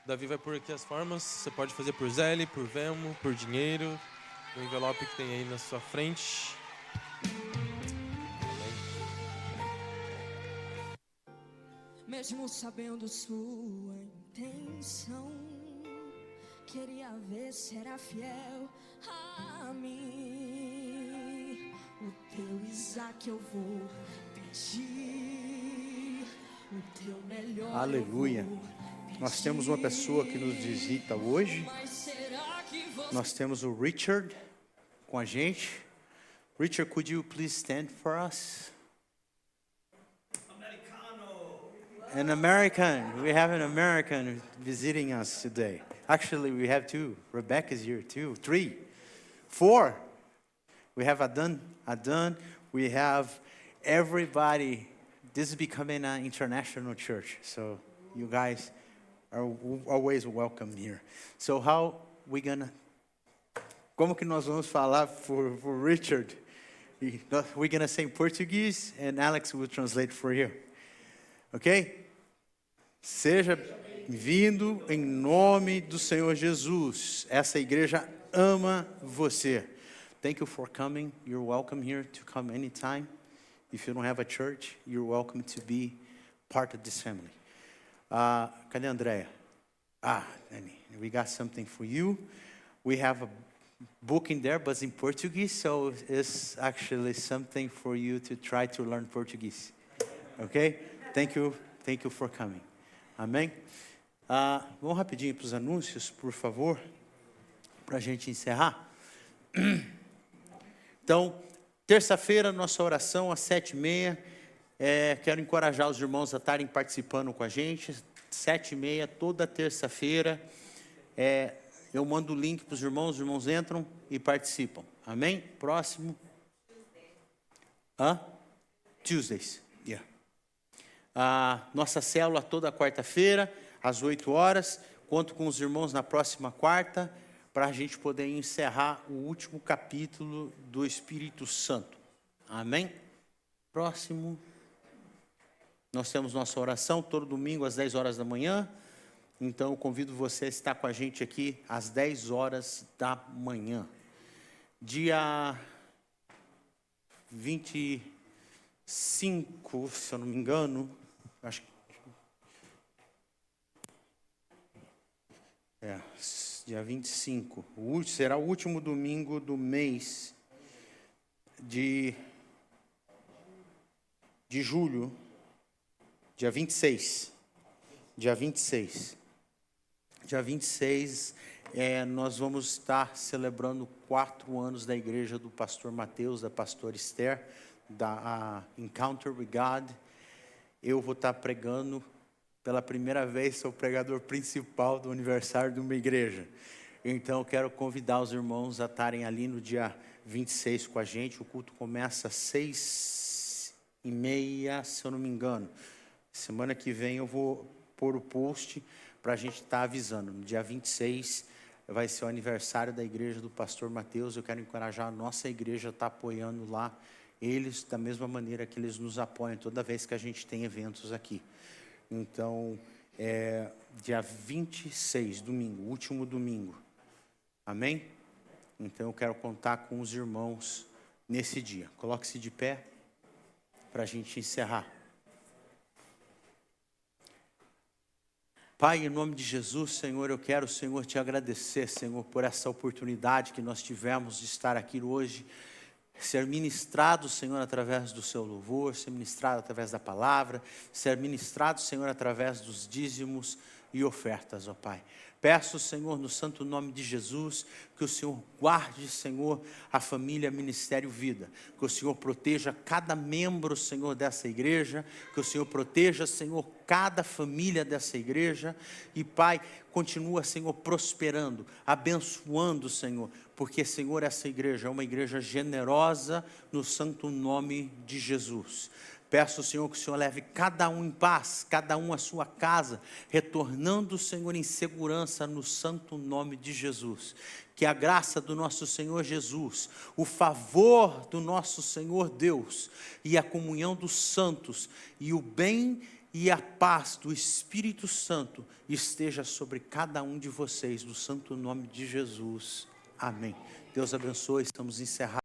Davi vai pôr aqui as formas. Você pode fazer por Zelle, por Venmo, por dinheiro. No envelope que tem aí na sua frente. Mesmo sabendo sua intenção, queria ver se era fiel a mim. O teu Isaac eu vou pedir, o teu melhor. Aleluia. Nós temos uma pessoa que nos visita hoje. Nós temos o Richard com a gente. Richard, could you please stand for us? An American. We have an American visiting us today. Actually, we have two. Rebecca's here too. 3, 4. We have Adan. We have everybody. This is becoming an international church. So you guys are always welcome here. So how we gonna... Como que nós vamos falar for Richard? We're gonna say in Portuguese and Alex will translate for you. Ok? Seja bem-vindo em nome do Senhor Jesus. Essa igreja ama você. Thank you for coming. You're welcome here to come anytime. If you don't have a church, you're welcome to be part of this family. Cadê a Andrea? Danny, we got something for you. We have a book in there, but it's in Portuguese, so it's actually something for you to try to learn Portuguese. Okay? Thank you for coming. Amém? Vamos rapidinho para os anúncios, por favor, para a gente encerrar. Então, terça-feira, nossa oração às 7h30. Quero encorajar os irmãos a estarem participando com a gente. 7h30, toda terça-feira. Eu mando o link para os irmãos entram e participam. Amém? Próximo. Tuesdays. Yeah. Nossa célula toda quarta-feira, às 8h. Conto com os irmãos na próxima quarta, para a gente poder encerrar o último capítulo do Espírito Santo. Amém? Próximo. Nós temos nossa oração todo domingo às 10h da manhã. Então, eu convido você a estar com a gente aqui às 10h da manhã. Dia 25, se eu não me engano, acho que... dia 25. Será o último domingo do mês. de julho, dia 26. Dia 26. Dia 26, nós vamos estar celebrando 4 anos da igreja do pastor Mateus, da pastora Esther, da Encounter with God. Eu vou estar pregando pela primeira vez, sou o pregador principal do aniversário de uma igreja. Então, eu quero convidar os irmãos a estarem ali no dia 26 com a gente. O culto começa às 6h30, se eu não me engano. Semana que vem eu vou pôr o post para a gente estar avisando. No dia 26 vai ser o aniversário da igreja do pastor Mateus. Eu quero encorajar a nossa igreja a estar apoiando lá eles da mesma maneira que eles nos apoiam toda vez que a gente tem eventos aqui. Então, dia 26, domingo, último domingo. Amém? Então, eu quero contar com os irmãos nesse dia. Coloque-se de pé para a gente encerrar. Pai, em nome de Jesus, Senhor, eu quero, Senhor, te agradecer, Senhor, por essa oportunidade que nós tivemos de estar aqui hoje, ser ministrado, Senhor, através do seu louvor, ser ministrado através da palavra, ser ministrado, Senhor, através dos dízimos e ofertas, ó Pai. Peço, Senhor, no santo nome de Jesus, que o Senhor guarde, Senhor, a família Ministério Vida. Que o Senhor proteja cada membro, Senhor, dessa igreja. Que o Senhor proteja, Senhor, cada família dessa igreja. E, Pai, continua, Senhor, prosperando, abençoando, Senhor. Porque, Senhor, essa igreja é uma igreja generosa no santo nome de Jesus. Peço, Senhor, que o Senhor leve cada um em paz, cada um à sua casa, retornando, Senhor, em segurança no santo nome de Jesus. Que a graça do nosso Senhor Jesus, o favor do nosso Senhor Deus e a comunhão dos santos e o bem e a paz do Espírito Santo esteja sobre cada um de vocês, no santo nome de Jesus. Amém. Deus abençoe, estamos encerrados.